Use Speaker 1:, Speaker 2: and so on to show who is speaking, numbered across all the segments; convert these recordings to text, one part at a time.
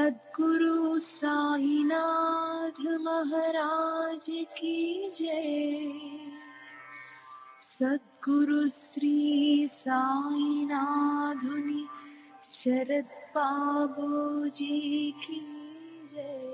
Speaker 1: सद्गुरु साईनाथ महाराज की जय। सद्गुरु श्री साईनाथुनि शरद बाबूजी की जय।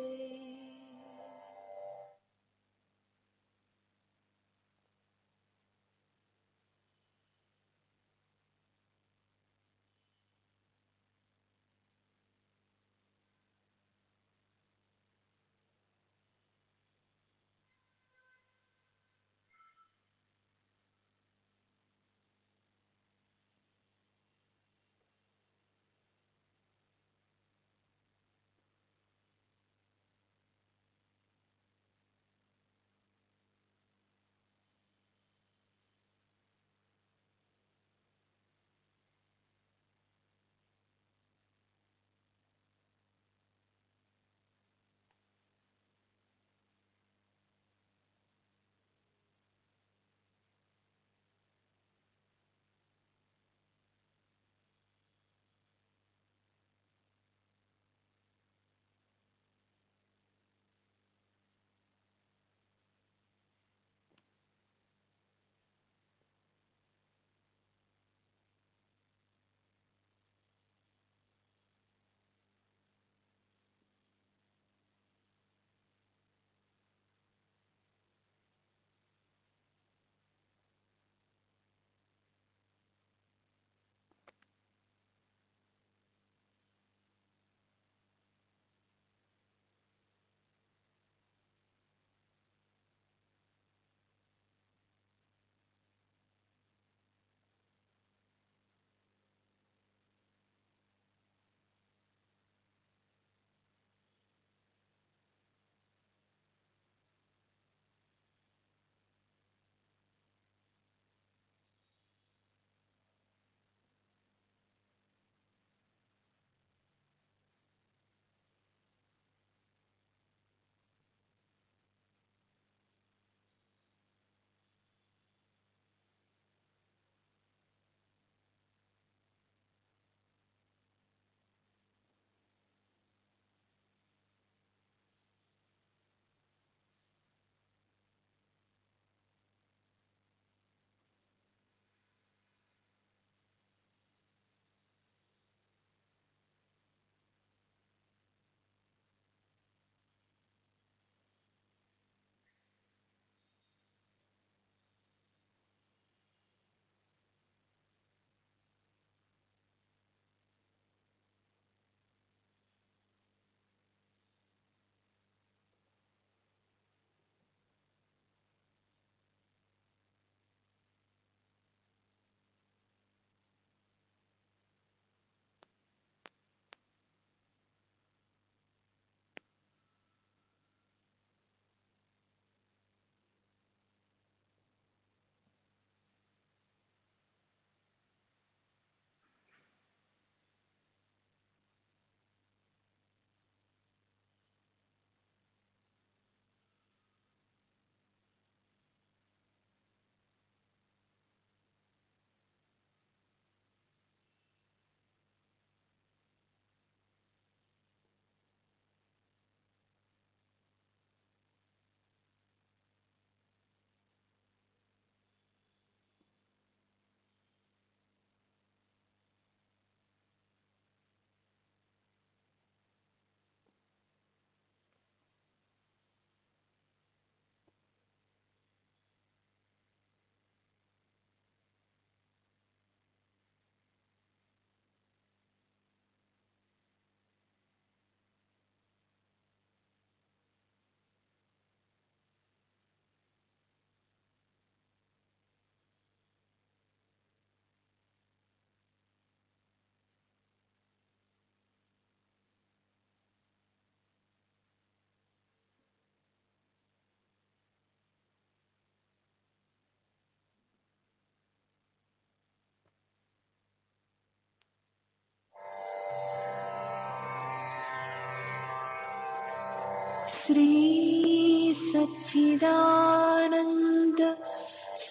Speaker 1: श्री सच्चिदानंद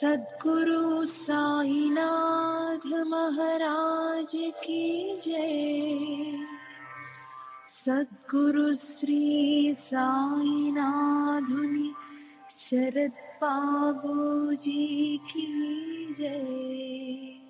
Speaker 1: सद्गुरु साईनाथ महाराज की जय। सद्गुरु सद्गुरु श्री साईनाथुनि शरद बाबूजी की जय।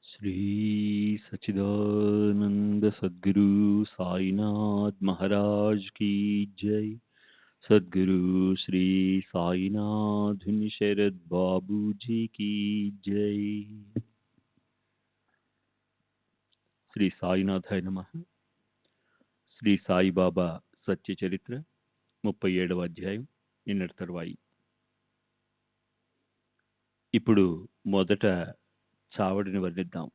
Speaker 2: श्री सच्चिदानंद सद्गुरु साईनाथ महाराज की जय। सद्गुरु श्री साईनाथ शरद बाबू जी की जय। శ్రీ సాయినాథాయ నమః. శ్రీ సాయిబాబా సత్య చరిత్ర 37వ అధ్యాయం నిన్నటి తరువాయి. ఇప్పుడు మొదట చావడిని వర్ణిద్దాం.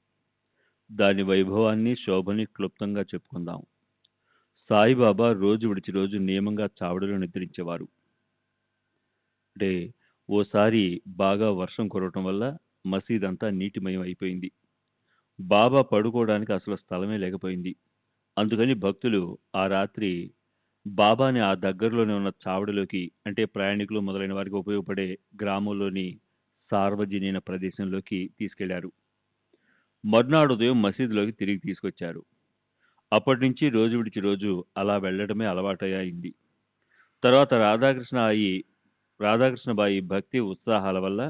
Speaker 2: దాని వైభవాన్ని శోభని క్లుప్తంగా చెప్పుకుందాం. సాయిబాబా రోజు విడిచి రోజు నియమంగా చావడిలో నిద్రించేవారు. అంటే ఓసారి బాగా వర్షం కురవటం వల్ల మసీదంతా నీటిమయం అయిపోయింది. బాబా పడుకోవడానికి అసలు స్థలమే లేకపోయింది. అందుకని భక్తులు ఆ రాత్రి బాబాని ఆ దగ్గరలోనే ఉన్న చావడిలోకి, అంటే ప్రయాణికులు మొదలైన వారికి ఉపయోగపడే గ్రామంలోని సార్వజనీన ప్రదేశంలోకి తీసుకెళ్లారు. మర్నాడు ఉదయం మసీదులోకి తిరిగి తీసుకొచ్చారు. అప్పటి నుంచి రోజు విడిచి రోజు అలా వెళ్ళడమే అలవాటయింది. తర్వాత రాధాకృష్ణబాయి భక్తి ఉత్సాహాల వల్ల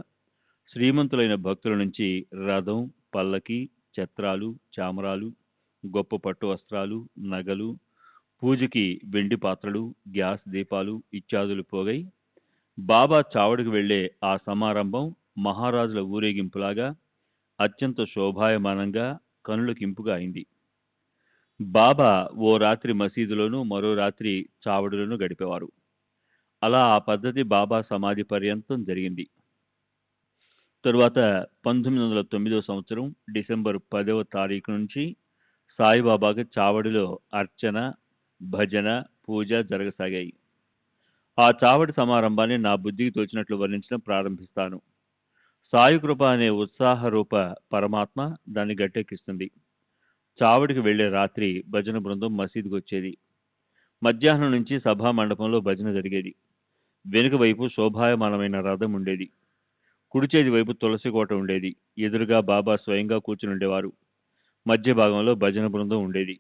Speaker 2: శ్రీమంతులైన భక్తుల నుంచి రథం, పల్లకి, ఛత్రాలు, చామరాలు, గొప్ప పట్టు వస్త్రాలు, నగలు, పూజకి వెండి పాత్రలు, గ్యాస్ దీపాలు ఇత్యాదులు పోగై బాబా చావడికి వెళ్లే ఆ సమారంభం మహారాజుల ఊరేగింపులాగా అత్యంత శోభాయమానంగా కనులకింపుగా అయింది. బాబా ఓ రాత్రి మసీదులోనూ మరో రాత్రి చావడిలోనూ గడిపేవారు. అలా ఆ పద్ధతి బాబా సమాధి పర్యంతం జరిగింది. తరువాత 1909 సంవత్సరం డిసెంబర్ 10వ తారీఖు నుంచి సాయిబాబాకి చావడిలో అర్చన, భజన, పూజ జరగసాగాయి. ఆ చావడి సమారంభాన్ని నా బుద్ధికి తోచినట్లు వర్ణించడం ప్రారంభిస్తాను. సాయి కృప అనే ఉత్సాహరూప పరమాత్మ దాన్ని గట్టెక్కిస్తుంది. చావడికి వెళ్లే రాత్రి భజన బృందం మసీదుకు వచ్చేది. మధ్యాహ్నం నుంచి సభా మండపంలో భజన జరిగేది. వెనుక వైపు శోభాయమానమైన రథం ఉండేది. కుడి చేతి వైపు తులసి కోట ఉండేది. ఎదురుగా బాబా స్వయంగా కూర్చుని ఉండేవారు. మధ్య భాగంలో భజన బృందం ఉండేది.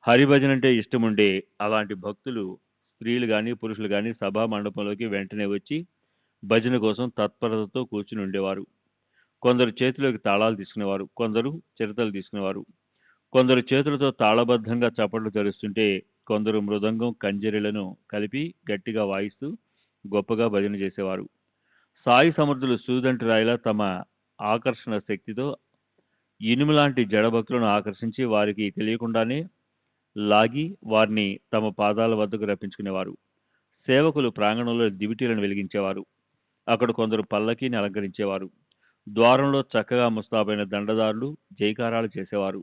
Speaker 2: హరిభజన అంటే ఇష్టముండే అలాంటి భక్తులు, స్త్రీలు గాని పురుషులు గాని సభా మండపంలోకి వెంటనే వచ్చి భజన కోసం తత్పరతతో కూర్చుని ఉండేవారు. కొందరు చేతిలోకి తాళాలు తీసుకునేవారు, కొందరు చిరతలు తీసుకునేవారు. కొందరు చేతులతో తాళబద్ధంగా చప్పట్లు తెరుస్తుంటే కొందరు మృదంగం, కంజరీలను కలిపి గట్టిగా వాయిస్తూ గొప్పగా భజన చేసేవారు. సాయి సమర్థులు సూదంటి రాయిలా తమ ఆకర్షణ శక్తితో ఇనుములాంటి జడభక్తులను ఆకర్షించి వారికి తెలియకుండానే లాగి వారిని తమ పాదాల వద్దకు రప్పించుకునేవారు. సేవకులు ప్రాంగణంలో దివిటీలను వెలిగించేవారు. అక్కడ కొందరు పల్లకీని అలంకరించేవారు. ద్వారంలో చక్కగా ముస్తాబైన దండదారులు జైకారాలు చేసేవారు.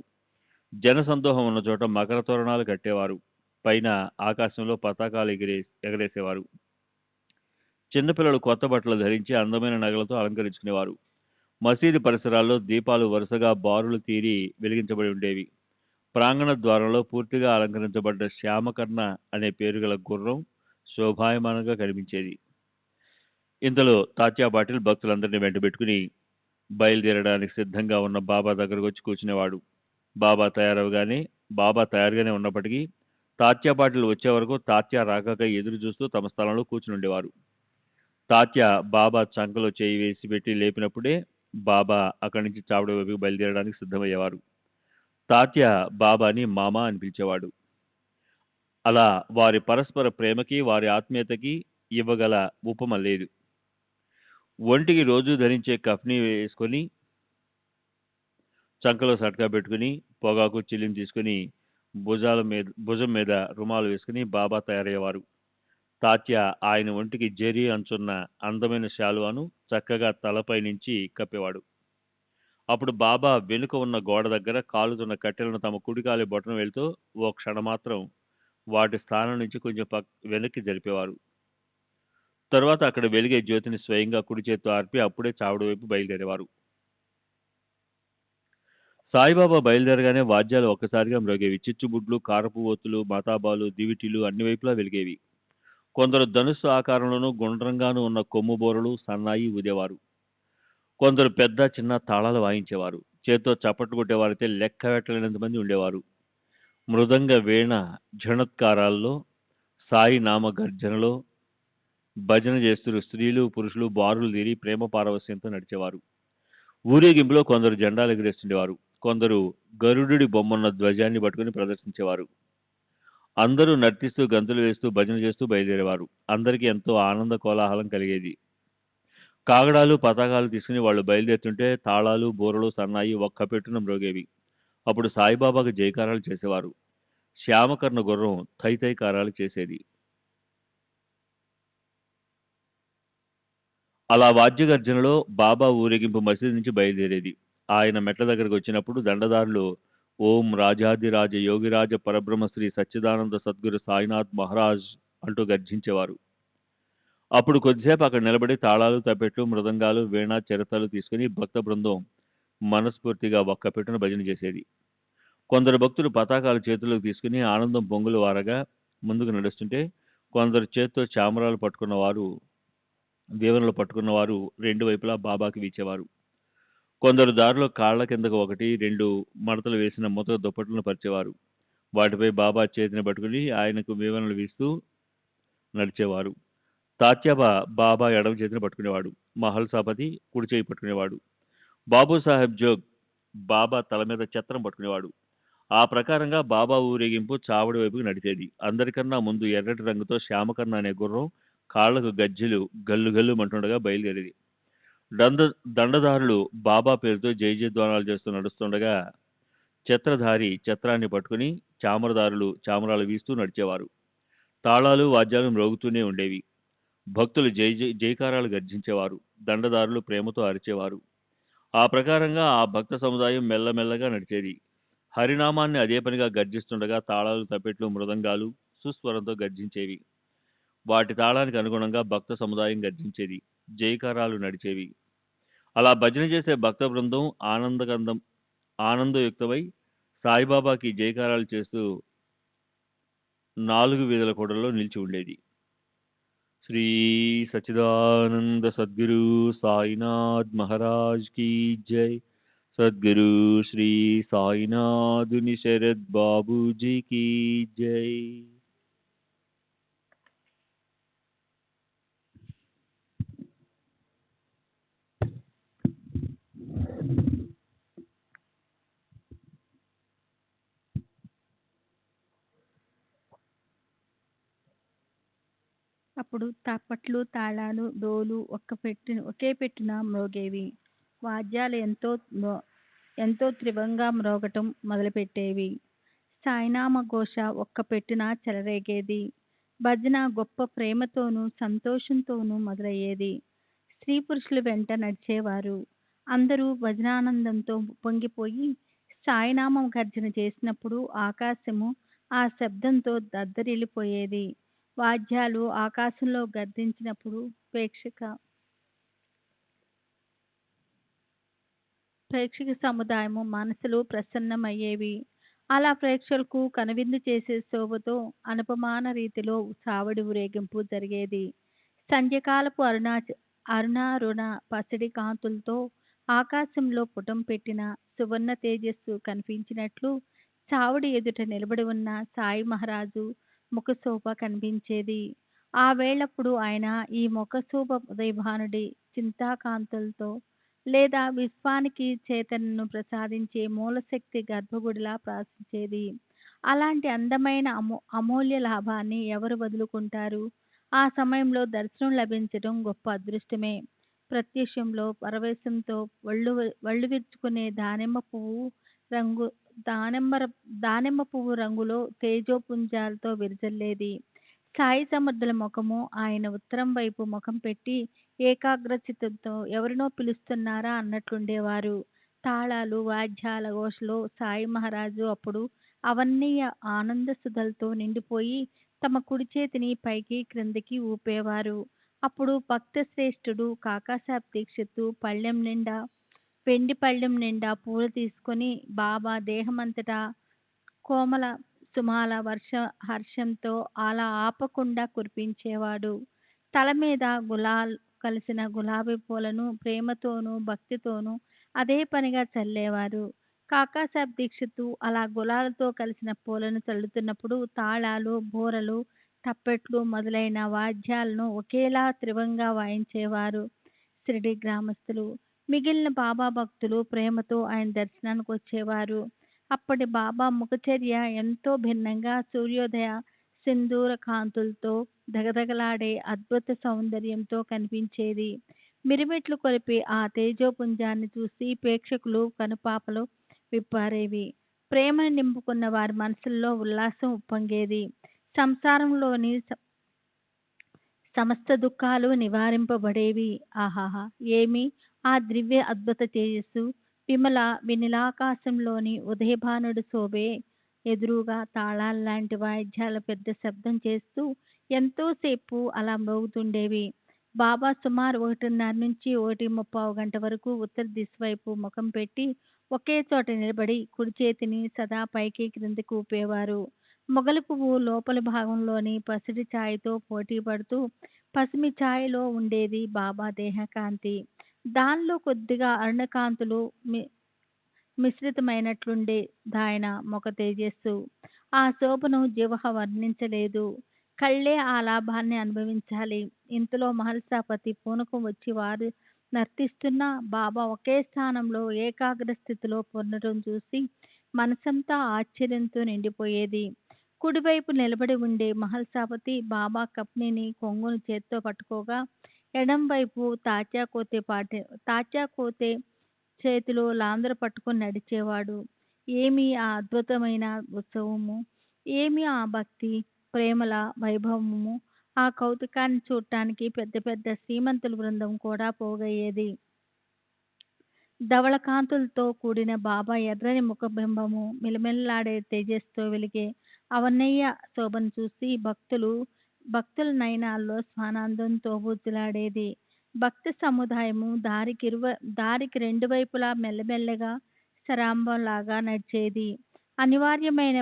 Speaker 2: జనసందోహం ఉన్న చోట మకర తోరణాలు కట్టేవారు. పైన ఆకాశంలో పతాకాలు ఎగరేసేవారు. చిన్నపిల్లలు కొత్త బట్టలు ధరించి అందమైన నగలతో అలంకరించుకునేవారు. మసీదు పరిసరాల్లో దీపాలు వరుసగా బారులు తీరి వెలిగించబడి ఉండేవి. ప్రాంగణ ద్వారంలో పూర్తిగా అలంకరించబడ్డ శ్యామకర్ణ అనే పేరుగల గుర్రం శోభాయమానంగా కనిపించేది. ఇంతలో తాత్యా పాటిల్ భక్తులందరినీ వెంటబెట్టుకుని బయలుదేరడానికి సిద్ధంగా ఉన్న బాబా దగ్గరకు వచ్చి కూర్చునేవాడు. బాబా తయారుగానే ఉన్నప్పటికీ తాత్యా పాటిల్ వచ్చే వరకు తాత్యా రాకాక ఎదురు చూస్తూ తమ స్థలంలో కూర్చుని ఉండేవారు. తాత్యా బాబా చంకలో చేయి వేసి పెట్టి లేపినప్పుడే బాబా అక్కడి నుంచి చావడి వైపుకి బయలుదేరడానికి సిద్ధమయ్యేవారు. తాత్యా బాబాని మామ అని పిలిచేవాడు. అలా వారి పరస్పర ప్రేమకి, వారి ఆత్మీయతకి ఇవ్వగల ఉపమ లేదు. ఒంటికి రోజు ధరించే కఫ్ని వేసుకొని, చంకలో సట్కా పెట్టుకుని, పొగాకు చిల్లిం తీసుకుని, భుజం మీద రుమాలు వేసుకుని బాబా తయారయ్యేవారు. తాత్యా ఆయన ఒంటికి జరీ అంచున్న అందమైన శాలువాను చక్కగా తలపై నుంచి కప్పేవాడు. అప్పుడు బాబా వెనుక ఉన్న గోడ దగ్గర కాలుతున్న కట్టెలను తమ కుడికాలి బొటన వేలుతో ఓ క్షణమాత్రం వాటి స్థానం నుంచి కొంచెం వెనక్కి జరిపేవారు. తరువాత అక్కడ వెలిగే జ్యోతిని స్వయంగా కుడి చేత్తో ఆర్పి అప్పుడే చావడి వైపు బయలుదేరేవారు. సాయిబాబా బయలుదేరగానే వాద్యాలు ఒక్కసారిగా మ్రోగేవి. చిచ్చుబుడ్లు, కారపు ఓతులు, మతాబాలు, దివిటీలు అన్ని వైపులా వెలిగేవి. కొందరు ధనుస్సు ఆకారంలోనూ గుండ్రంగానూ ఉన్న కొమ్ము బోరలు, సన్నాయి ఊదేవారు. కొందరు పెద్ద చిన్న తాళాలు వాయించేవారు. చేత్తో చప్పట్లు కొట్టేవారైతే లెక్క పెట్టలేనంత మంది ఉండేవారు. మృదంగ వీణ ఝణత్కారాల్లో, సాయి నామ గర్జనలో భజన చేస్తూ స్త్రీలు పురుషులు బారులు తీరి ప్రేమ పారవస్యంతో నడిచేవారు. ఊరేగింపులో కొందరు జెండాలు ఎగురేస్తుండేవారు. కొందరు గరుడుడి బొమ్మన్న ధ్వజాన్ని పట్టుకుని ప్రదర్శించేవారు. అందరూ నర్తిస్తూ గంతులు వేస్తూ భజన చేస్తూ బయలుదేరేవారు. అందరికీ ఎంతో ఆనంద కోలాహలం కలిగేది. కాగడాలు, పతాకాలు తీసుకుని వాళ్ళు బయలుదేరుతుంటే తాళాలు, బోరలు, సన్నాయి ఒక్క పెట్టున మ్రోగేవి. అప్పుడు సాయిబాబాకు జయకారాలు చేసేవారు. శ్యామకర్ణ గుర్రం తైతైకారాలు చేసేది. అలా వాద్యగర్జనలో బాబా ఊరేగింపు మసీదు నుంచి బయలుదేరేది. ఆయన మెట్ల దగ్గరకు వచ్చినప్పుడు దండదారులు ఓం రాజాదిరాజ యోగిరాజ పరబ్రహ్మశ్రీ సచ్చిదానంద సద్గురు సాయినాథ్ మహారాజ్ అంటూ గర్జించేవారు. అప్పుడు కొద్దిసేపు అక్కడ నిలబడి తాళాలు, తప్పెట్లు, మృదంగాలు, వీణ, చిరతలు తీసుకుని భక్త బృందం మనస్ఫూర్తిగా ఒక్క పెట్టున భజన చేసేది. కొందరు భక్తులు పతాకాలు చేతుల్లోకి తీసుకుని ఆనందం పొంగులు వారగా ముందుకు నడుస్తుంటే కొందరు చేత్తో చామరాలు పట్టుకున్నవారు వీవనలు పట్టుకున్నవారు రెండు వైపులా బాబాకి వీచేవారు. కొందరు దారిలో కాళ్ల కిందకు 1, 2 మడతలు వేసిన ముతక దుప్పట్లను పరిచేవారు. వాటిపై బాబా చేతిని పట్టుకుని ఆయనకు వీవనలు వీస్తూ నడిచేవారు. తాత్యాబా బాబా ఎడమ చేతిని పట్టుకునేవాడు. మహల్సాపతి కుడి చేయి పట్టుకునేవాడు. బాబు సాహెబ్ జోగ్ బాబా తల మీద ఛత్రం పట్టుకునేవాడు. ఆ ప్రకారంగా బాబా ఊరేగింపు చావడి వైపుకు నడిచేది. అందరికన్నా ముందు ఎర్రటి రంగుతో శ్యామకర్ణ అనే గుర్రం కాళ్లకు గజ్జెలు గల్లు గల్లు మంటుండగా బయలుదేరేది. దండదారులు బాబా పేరుతో జై జయధ్వానాలు చేస్తూ నడుస్తుండగా ఛత్రధారి ఛత్రాన్ని పట్టుకుని చామరదారులు చామరాలు వీస్తూ నడిచేవారు. తాళాలు వాద్యాలు మ్రోగుతూనే ఉండేవి. భక్తులు జయకారాలు గర్జించేవారు. దండదారులు ప్రేమతో అరిచేవారు. ఆ ప్రకారంగా ఆ భక్త సముదాయం మెల్లమెల్లగా నడిచేది. హరినామాన్ని అదే పనిగా గర్జిస్తుండగా తాళాలు, తప్పెట్లు, మృదంగాలు సుస్వరంతో గర్జించేవి. వాటి తాళానికి అనుగుణంగా భక్త సముదాయం గర్జించేది. జయకారాలు నడిచేవి. అలా భజన చేసే భక్త బృందం ఆనందయుక్తమై సాయిబాబాకి జయకారాలు చేస్తూ 4 వీధుల కూడల్లో నిలిచి ఉండేది. శ్రీ సచ్చిదానంద సద్గురు సాయినాథ్ మహారాజ్ కీ జై. సద్గురు శ్రీ సాయినాథుని శరద్ బాబూజీ కీ జై.
Speaker 1: అప్పుడు తప్పట్లు, తాళాలు, డోలు ఒకే పెట్టున మ్రోగేవి. వాద్యాలు ఎంతో తీవ్రంగా మ్రోగటం మొదలుపెట్టేవి. సాయినామ ఘోష ఒక్క పెట్టున చెలరేగేది. భజన గొప్ప ప్రేమతోనూ సంతోషంతోనూ మొదలయ్యేది. స్త్రీ పురుషులు వెంట నడిచేవారు. అందరూ భజనానందంతో పొంగిపోయి సాయినామం గర్జన చేసినప్పుడు ఆకాశము ఆ శబ్దంతో దద్దరిల్లిపోయేది. వాద్యాలు ఆకాశంలో గర్జించినప్పుడు ప్రేక్షక సముదాయము మనసులు ప్రసన్నమయ్యేవి. అలా ప్రేక్షకులకు కనువిందు చేసే శోభతో అనుపమాన రీతిలో చావడి ఊరేగింపు జరిగేది. సంధ్యకాలపు అరుణారుణ పసిడి కాంతులతో ఆకాశంలో పుటం పెట్టిన సువర్ణ తేజస్సు కనిపించినట్లు చావడి ఎదుట నిలబడి ఉన్న సాయి మహారాజు ముఖశోభ కనిపించేది. ఆ వేళప్పుడు ఆయన ఈ ముఖశోభ ఉదయభానుడి చింతాకాంతులతో లేదా విశ్వానికి చేతనను ప్రసాదించే మూలశక్తి గర్భగుడిలా ప్రకాశించేది. అలాంటి అందమైన అమూల్య లాభాన్ని ఎవరు వదులుకుంటారు? ఆ సమయంలో దర్శనం లభించడం గొప్ప అదృష్టమే. ప్రత్యూషంలో పరవేశంతో వళ్ళు విరుచుకునే దానిమ్మ పువ్వు రంగులో తేజోపుంజాలతో విరజల్లేది. సాయి సమర్థుల ముఖము ఆయన ఉత్తరం వైపు ముఖం పెట్టి ఏకాగ్రచిత్తంతో ఎవరినో పిలుస్తున్నారా అన్నట్లుండేవారు. తాళాలు, వాద్యాల ఘోషలో సాయి మహారాజు అప్పుడు అవన్నీయ ఆనంద సుధలతో నిండిపోయి తమ కుడి చేతిని పైకి క్రిందికి ఊపేవారు. అప్పుడు భక్త శ్రేష్ఠుడు కాకాసాబ్ దీక్షిత్ వెండి పళ్ళెం నిండా పూలు తీసుకొని బాబా దేహమంతటా కోమల సుమాల హర్షంతో అలా ఆపకుండా కురిపించేవాడు. తల మీద కలిసిన గులాబీ పూలను ప్రేమతోనూ భక్తితోనూ అదే పనిగా చల్లేవారు. కాకాసాబ్ దీక్షిత్ అలా గులాలతో కలిసిన పూలను చల్లుతున్నప్పుడు తాళాలు, బూరలు, తప్పెట్లు మొదలైన వాద్యాలను ఒకేలా తీవ్రంగా వాయించేవారు షిరిడీ గ్రామస్తులు. మిగిలిన బాబా భక్తులు ప్రేమతో ఆయన దర్శనానికి వచ్చేవారు. అప్పటి బాబా ముఖచర్య ఎంతో భిన్నంగా సూర్యోదయ సింధూర కాంతులతో దగదగలాడే అద్భుత సౌందర్యంతో కనిపించేది. మిరిమెట్లు కొలిపి ఆ తేజోపుంజాన్ని చూసి ప్రేక్షకులు కనుపాపలు విప్పారేవి. ప్రేమను నింపుకున్న వారి మనసుల్లో ఉల్లాసం ఉప్పొంగేది. సంసారంలోని సమస్త దుఃఖాలు నివారింపబడేవి. ఆహాహా, ఏమి ఆ దివ్య అద్భుత తేజస్సు! వినీలాకాశంలోని ఉదయభానుడు శోభే. ఎదురుగా తాళాల్లాంటి వాయిద్యాలు పెద్ద శబ్దం చేస్తూ ఎంతోసేపు అలా మ్రోగుతుండేవి. బాబా సుమారు 1:30 నుంచి 1:35 గంట వరకు ఉత్తర దిశ వైపు ముఖం పెట్టి ఒకే చోట నిలబడి కుడి చేతిని సదా పైకి క్రిందికి ఊపేవారు. మొగలి పువ్వు లోపలి భాగంలోని పసిడి ఛాయతో పోటీ పడుతూ పసిమి ఛాయలో ఉండేది బాబా దేహకాంతి. దానిలో కొద్దిగా అరుణకాంతులు మిశ్రితమైనట్లుండే దాయన మొక తేజస్సు. ఆ శోభను జిహ్వ వర్ణించలేదు. కళ్ళే ఆ లాభాన్ని అనుభవించాలి. ఇంతలో మహల్సాపతి పూనకం వచ్చి వారు నర్తిస్తున్నా బాబా ఒకే స్థానంలో ఏకాగ్ర స్థితిలో పొందడం చూసి మనసంతా ఆశ్చర్యంతో నిండిపోయేది. కుడివైపు నిలబడి ఉండే మహల్సాపతి బాబా కప్నీని కొంగును చేత్తో పట్టుకోగా ఎడం వైపు తాచాకోతే చేతిలో లాందరు పట్టుకొని నడిచేవాడు. ఏమి ఆ అద్భుతమైన ఉత్సవము! ఏమి ఆ భక్తి ప్రేమల వైభవము! ఆ కౌతుకాన్ని చూడటానికి పెద్ద పెద్ద శ్రీమంతుల బృందం కూడా పోగయ్యేది. ధవళకాంతులతో కూడిన బాబా ఎర్రని ముఖబింబము, మిలమిల్లాడే తేజస్సుతో వెలిగే అవన్నయ్య శోభను చూసి భక్తుల నయనాల్లో స్వానందంతో బుజ్జలాడేది. భక్త సముదాయము దారికి రెండు వైపులా మెల్లమెల్లగా సరాంబంలాగా నడిచేది. అనివార్యమైన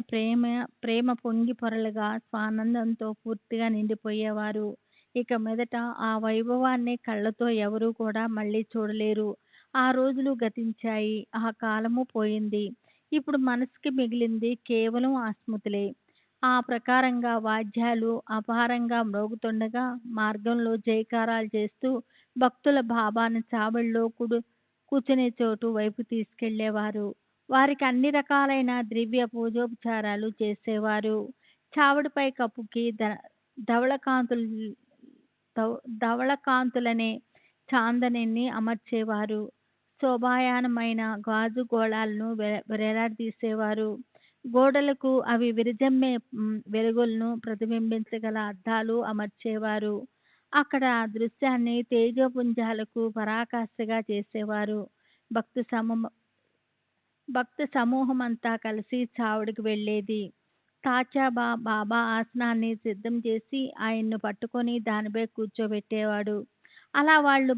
Speaker 1: ప్రేమ పొంగి పొరలుగా స్వానందంతో పూర్తిగా నిండిపోయేవారు. ఇక మీదట ఆ వైభవాన్ని కళ్ళతో ఎవరూ కూడా మళ్ళీ చూడలేరు. ఆ రోజులు గతించాయి. ఆ కాలము పోయింది. ఇప్పుడు మనసుకి మిగిలింది కేవలం ఆ స్మృతులే. ఆ ప్రకారంగా వాద్యాలు అపారంగా మ్రోగుతుండగా మార్గంలో జయకారాలు చేస్తూ భక్తుల బాబాను చావడిలో కూర్చునే చోటు వైపు తీసుకెళ్లేవారు. వారికి అన్ని రకాలైన ద్రవ్య పూజోపచారాలు చేసేవారు. చావడిపై కప్పుకి ధవళకాంతులనే చాందనిని అమర్చేవారు. శోభాయానమైన గాజు గోళాలను వేలాడదీసేవారు. గోడలకు అవి విరజమ్మే వెలుగులను ప్రతిబింబించగల అద్దాలు అమర్చేవారు. అక్కడ ఆ దృశ్యాన్ని తేజోపుంజాలకు పరాకాష్ఠగా చేసేవారు. భక్త సమూహం అంతా కలిసి చావుడికి వెళ్ళేది. బాబా ఆసనాన్ని సిద్ధం చేసి ఆయన్ను పట్టుకొని దానిపై కూర్చోబెట్టేవాడు. అలా వాళ్ళు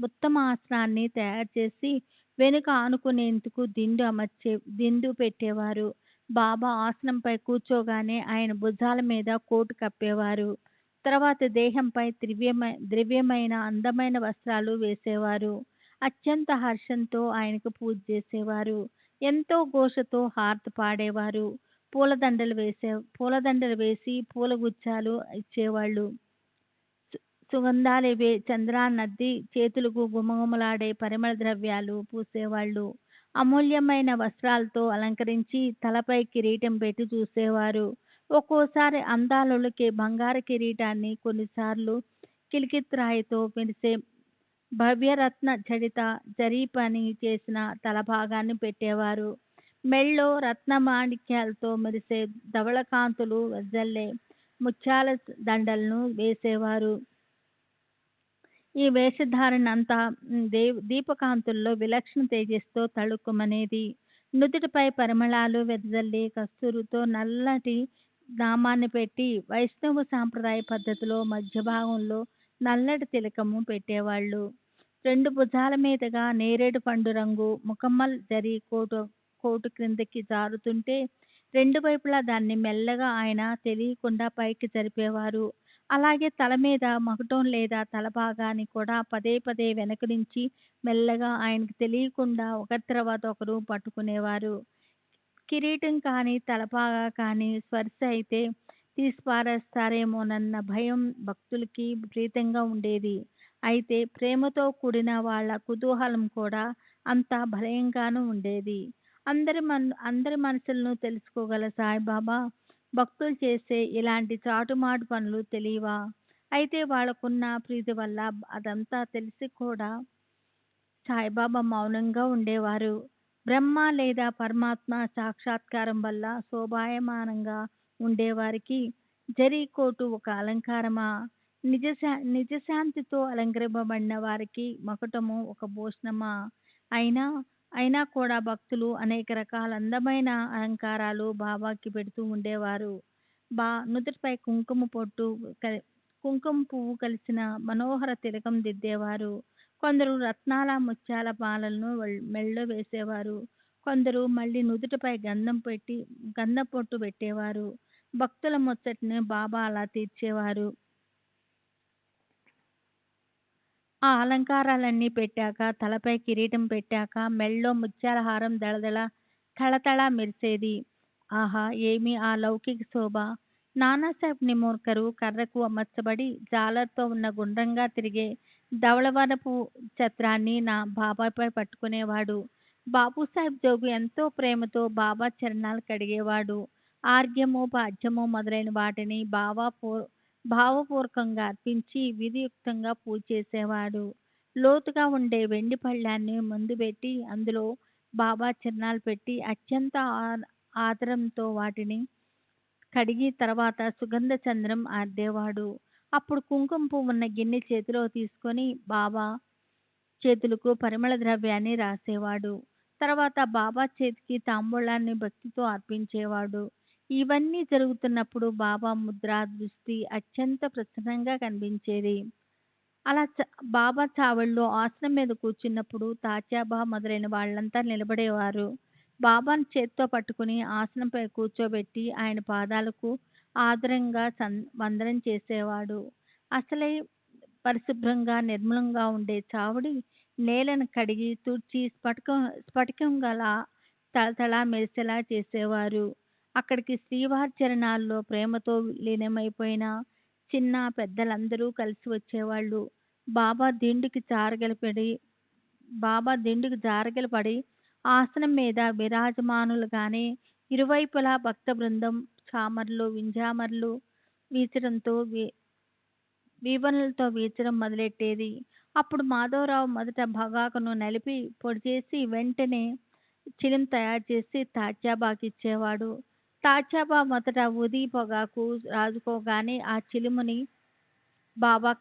Speaker 1: ఉత్తమ ఆసనాన్ని తయారు చేసి వెనుక ఆనుకునేందుకు దిండు పెట్టేవారు. బాబా ఆసనంపై కూర్చోగానే ఆయన భుజాల మీద కోటు కప్పేవారు. తర్వాత దేహంపై ద్రవ్యమైన అందమైన వస్త్రాలు వేసేవారు. అత్యంత హర్షంతో ఆయనకు పూజ చేసేవారు. ఎంతో ఘోషతో హారతి పాడేవారు. పూలదండలు వేసి పూలగుచ్చాలు ఇచ్చేవాళ్ళు. సుగంధాలివే చంద్రాన్నద్ది చేతులకు గుమగుమలాడే పరిమళ ద్రవ్యాలు పూసేవాళ్ళు. అమూల్యమైన వస్త్రాలతో అలంకరించి తలపై కిరీటం పెట్టి చూసేవారు. ఒక్కోసారి అందాలొలికే బంగారు కిరీటాన్ని, కొన్నిసార్లు కిలికిత్రాయితో మెరిసే భవ్యరత్న జడిత జరీ పని చేసిన తలభాగాన్ని పెట్టేవారు. మెళ్ళో రత్నమాణిక్యాలతో మెరిసే ధవళకాంతులు వెదజల్లే ముత్యాల దండలను వేసేవారు. ఈ వేషధారణ అంతా దీపకాంతుల్లో విలక్షణ తేజస్సుతో తళుక్కుమనేది. నుదుటిపై పరిమళాలు వెదజల్లి కస్తూరితో నల్లటి నామాన్ని పెట్టి వైష్ణవ సాంప్రదాయ పద్ధతిలో మధ్య భాగంలో నల్లటి తిలకము పెట్టేవాళ్ళు. రెండు భుజాల మీదుగా నేరేడు పండు రంగు ముకమ్మల్ జరీ కోటు క్రిందకి జారుతుంటే రెండు వైపులా దాన్ని మెల్లగా ఆయన తెలియకుండా పైకి జరిపేవారు. అలాగే తల మీద మకుటం లేదా తల భాగాన్ని కూడా పదే పదే వెనక నుంచి మెల్లగా ఆయనకు తెలియకుండా ఒకరి తర్వాత ఒకరు పట్టుకునేవారు. కిరీటం కానీ తలపాగా కానీ స్పర్శ అయితే తీసిపారేస్తారేమోనన్న భయం భక్తులకి విపరీతంగా ఉండేది. అయితే ప్రేమతో కూడిన వాళ్ళ కుతూహలం కూడా అంత భయంగానూ ఉండేది. అందరి మనసులను తెలుసుకోగల సాయిబాబా భక్తులు చేసే ఇలాంటి చాటుమాటు పనులు తెలియవా? అయితే వాళ్ళకున్న ప్రీతి వల్ల అదంతా తెలిసి కూడా సాయిబాబా మౌనంగా ఉండేవారు. బ్రహ్మ లేదా పరమాత్మ సాక్షాత్కారం వల్ల శోభాయమానంగా ఉండేవారికి జరీ కోటు ఒక అలంకారమా? నిజశాంతితో అలంకరింపబడిన వారికి మకుటము ఒక భూషణమా? అయినా కూడా భక్తులు అనేక రకాల అందమైన అలంకారాలు బాబాకి పెడుతూ ఉండేవారు. నుదుటిపై కుంకుమ పువ్వు కలిసిన మనోహర తిలకం దిద్దేవారు. కొందరు రత్నాల ముత్యాల మాలలను మెళ్ళో వేసేవారు. కొందరు మళ్ళీ నుదుటిపై గంధం పొట్టు పెట్టేవారు. భక్తుల ముచ్చటని బాబా అలా తీర్చేవారు. ఆ అలంకారాలన్నీ పెట్టాక, తలపై కిరీటం పెట్టాక, మెడలో ముత్యాల హారం దళదళ తళతళ మెరిసేది. ఆహా! ఏమి ఆ లౌకిక శోభ! నానాసాహెబ్ నిమోర్కరు కర్రకు అమర్చబడి జాలర్తో ఉన్న గుండ్రంగా తిరిగే ధవళవనపు ఛత్రాన్ని నా బాబాపై పట్టుకునేవాడు. బాబూసాహెబ్ జోగు ఎంతో ప్రేమతో బాబా చరణాలు కడిగేవాడు. ఆర్ఘ్యము, పాద్యము మొదలైన వాటిని భావపూర్వకంగా అర్పించి విధియుక్తంగా పూజ చేసేవాడు. లోతుగా ఉండే వెండి పళ్ళాన్ని ముందు పెట్టి అందులో బాబా చిహ్నాలు పెట్టి అత్యంత ఆదరంతో వాటిని కడిగి తర్వాత సుగంధ చంద్రం అద్దేవాడు. అప్పుడు కుంకుమ పువ్వున్న గిన్నె చేతిలో తీసుకొని బాబా చేతులకు పరిమళ ద్రవ్యాన్ని రాసేవాడు. తర్వాత బాబా చేతికి తాంబూలాన్ని భక్తితో అర్పించేవాడు. ఇవన్నీ జరుగుతున్నప్పుడు బాబా ముద్ర దృష్టి అత్యంత ప్రసన్నంగా కనిపించేది. అలా బాబా చావడిలో ఆసనం మీద కూర్చున్నప్పుడు తాత్యాబా మొదలైన వాళ్ళంతా నిలబడేవారు. బాబాను చేత్తో పట్టుకుని ఆసనంపై కూర్చోబెట్టి ఆయన పాదాలకు ఆదరంగా వందనం చేసేవాడు. అసలే పరిశుభ్రంగా నిర్మలంగా ఉండే చావడి నేలను కడిగి తుడిచి స్ఫటికం గల తళతళ మెరిసేలా చేసేవారు. అక్కడికి శ్రీవారి చరణాల్లో ప్రేమతో లీనమైపోయిన చిన్న పెద్దలందరూ కలిసి వచ్చేవాళ్ళు. బాబా దిండుకి జారగలపడి ఆసనం మీద విరాజమానులుగానే ఇరువైపులా భక్త బృందం చామర్లు వింజామర్లు వీచడంతో వీవనలతో వీచడం మొదలెట్టేది. అప్పుడు మాధవరావు మొదట పొగాకును నలిపి పొడి చేసి వెంటనే చిలిం తయారు చేసి తాత్యాబాకి ఇచ్చేవాడు. తాత్యాబా మొదట ఊది పొగాకు రాజుకోగానే ఆ చిలుముని బాబా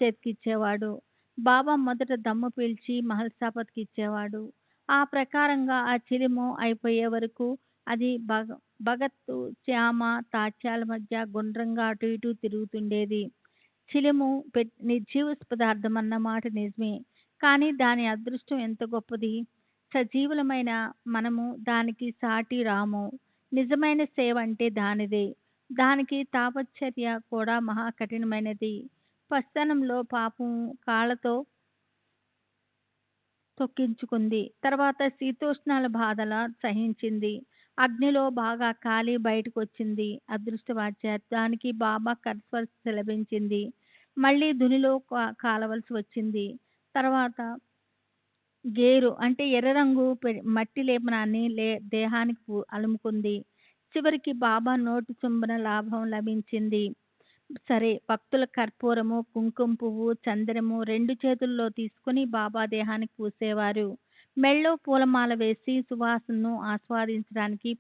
Speaker 1: చేతికి ఇచ్చేవాడు. బాబా మొదట దమ్ము పీల్చి మహల్సాపతికి ఇచ్చేవాడు. ఆ ప్రకారంగా ఆ చిలుము అయిపోయే వరకు అది భగత్తు శ్యామ తాత్యాల మధ్య గుండ్రంగా అటు ఇటు తిరుగుతుండేది. చిలుము నిర్జీవ పదార్థం అన్నమాట నిజమే, కానీ దాని అదృష్టం ఎంత గొప్పది! సజీవులమైన మనము దానికి సాటి రాము. నిజమైన సేవ అంటే దానిదే. దానికి తాపశ్చర్య కూడా మహా కఠినమైనది. పసితనంలో పాపం కాళ్ళతో తొక్కించుకుంది. తర్వాత శీతోష్ణాల బాధల సహించింది. అగ్నిలో బాగా కాలి బయటకు వచ్చింది. అదృష్టవాచ్య దానికి బాబా కరస్పర్శ లభించింది. మళ్ళీ ధునిలో కాలవలసి వచ్చింది. తర్వాత గేరు అంటే ఎర్ర రంగు మట్టి లేపనాన్ని దేహానికి అలుముకుంది. చివరికి బాబా నోటి చుంబన లాభం లభించింది. సరే, భక్తుల కర్పూరము, కుంకుమ పువ్వు, చందనము 2 చేతుల్లో తీసుకుని బాబా దేహానికి పూసేవారు. మెళ్ళో పూలమాల వేసి సువాసనను ఆస్వాదించడానికి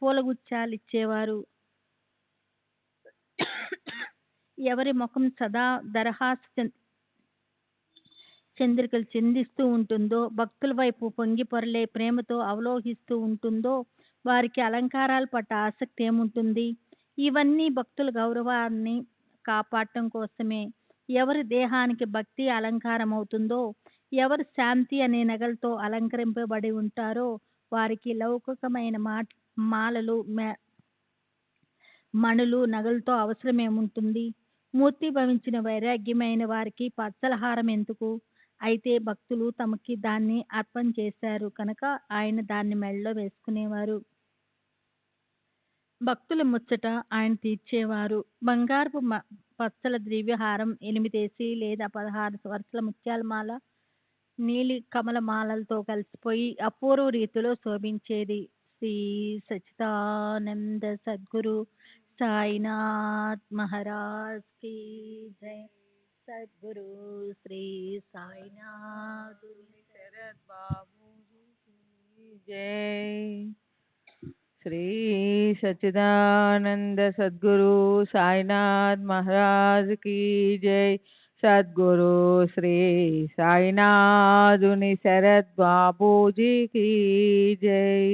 Speaker 1: పూలగుచ్చాలు ఇచ్చేవారు. ఎవరి ముఖం సదా దరహాస చంద్రికలు చిందిస్తూ ఉంటుందో, భక్తుల వైపు పొంగి పొరలే ప్రేమతో అవలోహిస్తూ ఉంటుందో వారికి అలంకారాల పట్ల ఆసక్తి ఏముంటుంది? ఇవన్నీ భక్తుల గౌరవాన్ని కాపాడటం కోసమే. ఎవరి దేహానికి భక్తి అలంకారం అవుతుందో, ఎవరు శాంతి అనే నగలతో అలంకరింపబడి ఉంటారో వారికి లౌకికమైన మాలలు మణులు నగలతో అవసరమేముంటుంది? మూర్తి భవించిన వైరాగ్యమైన వారికి పచ్చలహారం ఎందుకు? అయితే భక్తులు తమకి దాన్ని అర్పణ చేశారు కనుక ఆయన దాన్ని మెడలో వేసుకునేవారు. భక్తుల ముచ్చట ఆయన తీర్చేవారు. బంగారపు పచ్చల దివ్యహారం 8 లేదా 16 వరుసల ముత్యాల మాల నీలి కమల మాలలతో కలిసిపోయి అపూర్వ రీతిలో శోభించేది. శ్రీ సచ్చిదానంద సద్గురు సాయినాథ్ మహారాజ్ కీ జై. సద్గురు శ్రీ సాయినాథ్ శరత్ బాబూజీ కీ జై. శ్రీ సచ్చిదానంద సద్గురు సాయినాథ్ మహారాజ్ కీ జై. సద్గురు శ్రీ సాయినాథుని శరత్ బాబూజీ కీ జై.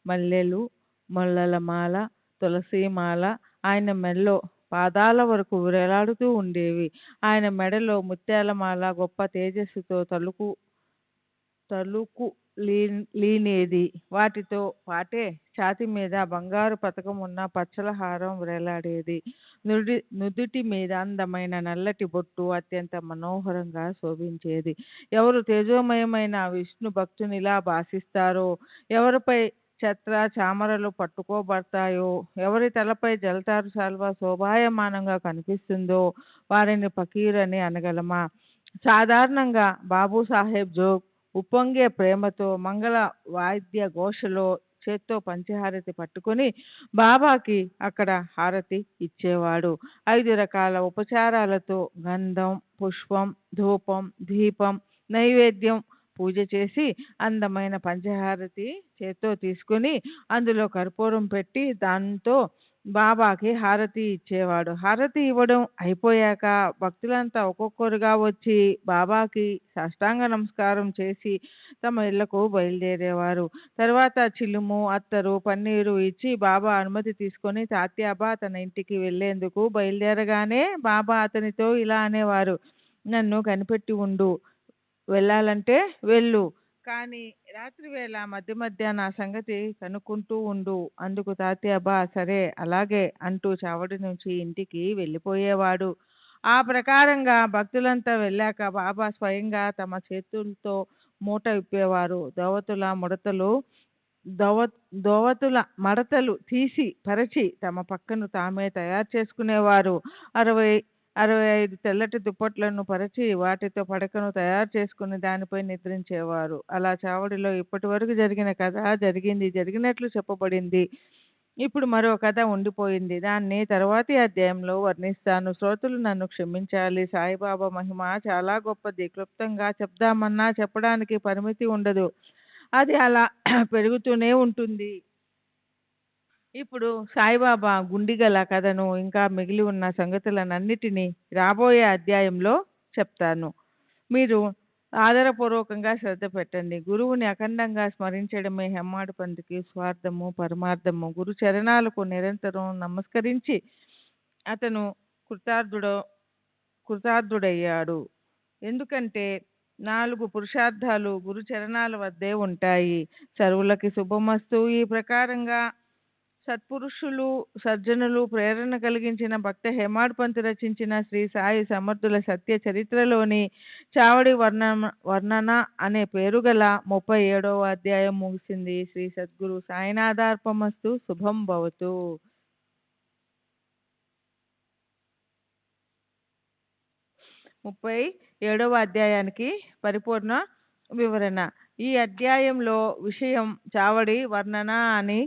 Speaker 1: మల్లెలు, ముల్లల మాల, తులసి మాల ఆయన మెడలో పాదాల వరకు వేలాడుతూ ఉండేవి. ఆయన మెడలో ముత్యాల మాల గొప్ప తేజస్సుతో తలుకు
Speaker 3: లీనేది. వాటితో పాటే ఛాతీ మీద బంగారు పతకం ఉన్న పచ్చల హారం వేలాడేది. నుదుటి మీద అందమైన నల్లటి బొట్టు అత్యంత మనోహరంగా శోభించేది. ఎవరు తేజోమయమైన విష్ణు భక్తునిలా భాసిస్తారో, ఎవరిపై ఛత్ర చామరలు పట్టుకోబడతాయో, ఎవరి తలపై జలతారు శాల్వా శోభాయమానంగా కనిపిస్తుందో వారిని ఫకీర్ అని అనగలమా? సాధారణంగా బాబు సాహెబ్ జోగ్ ఉప్పొంగే ప్రేమతో మంగళ వాయిద్య ఘోషలో చేత్తో పంచహారతి పట్టుకొని బాబాకి అక్కడ హారతి ఇచ్చేవాడు. 5 రకాల ఉపచారాలతో గంధం, పుష్పం, ధూపం, దీపం, నైవేద్యం పూజ చేసి అందమైన పంచహారతి చేత్తో తీసుకొని అందులో కర్పూరం పెట్టి దాంతో బాబాకి హారతి ఇచ్చేవాడు. హారతి ఇవ్వడం అయిపోయాక భక్తులంతా ఒక్కొక్కరుగా వచ్చి బాబాకి సాష్టాంగ నమస్కారం చేసి తమ ఇళ్లకు బయలుదేరేవారు. తర్వాత చిలుము, అత్తరు, పన్నీరు ఇచ్చి బాబా అనుమతి తీసుకొని తాత్యాబా తన ఇంటికి వెళ్లేందుకు బయలుదేరగానే బాబా అతనితో ఇలా అనేవారు: నన్ను కనిపెట్టి ఉండు, వెళ్ళాలంటే వెళ్ళు, కానీ రాత్రి వేళ మధ్య మధ్య నా సంగతి కనుక్కుంటూ ఉండు. అందుకు తాత్యాబా సరే అలాగే అంటూ చావడి నుంచి ఇంటికి వెళ్ళిపోయేవాడు. ఆ ప్రకారంగా భక్తులంతా వెళ్ళాక బాబా స్వయంగా తమ చేతులతో మూట విప్పేవారు. దోవతుల మడతలు తీసి పరచి తమ పక్కను తామే తయారు చేసుకునేవారు. 65 తెల్లటి దుప్పట్లను పరచి వాటితో పడకను తయారు చేసుకుని దానిపై నిద్రించేవారు. అలా చావడిలో ఇప్పటి వరకు జరిగిన కథ జరిగినట్లు చెప్పబడింది. ఇప్పుడు మరో కథ ఉండిపోయింది. దాన్ని తరువాతి అధ్యాయంలో వర్ణిస్తాను. శ్రోతలు నన్ను క్షమించాలి. సాయిబాబా మహిమ చాలా గొప్పది. క్లుప్తంగా చెప్దామన్నా చెప్పడానికి పరిమితి ఉండదు. అది అలా పెరుగుతూనే ఉంటుంది. ఇప్పుడు సాయిబాబా గుండిగల కథను ఇంకా మిగిలి ఉన్న సంగతులనన్నిటినీ రాబోయే అధ్యాయంలో చెప్తాను. మీరు ఆదరపూర్వకంగా శ్రద్ధ పెట్టండి. గురువుని అఖండంగా స్మరించడమే హెమ్మాడు పంతుకి స్వార్థము పరమార్థము. గురు చరణాలకు నిరంతరం నమస్కరించి అతను కృతార్థుడయ్యాడు. ఎందుకంటే 4 పురుషార్థాలు గురు చరణాల వద్దే ఉంటాయి. సర్వులకి శుభమస్తు. ఈ ప్రకారంగా సత్పురుషులు సజ్జనులు ప్రేరణ కలిగించిన భక్త హేమాడ్ పంత్ రచించిన శ్రీ సాయి సమర్థుల సత్య చరిత్రలోని చావడి వర్ణన అనే పేరుగల 37వ అధ్యాయం ముగిసింది. శ్రీ సద్గురు సాయినాథార్పమస్తు. శుభం భవతు. 37వ అధ్యాయానికి పరిపూర్ణ వివరణ. ఈ అధ్యాయంలో విషయం చావడి వర్ణన అని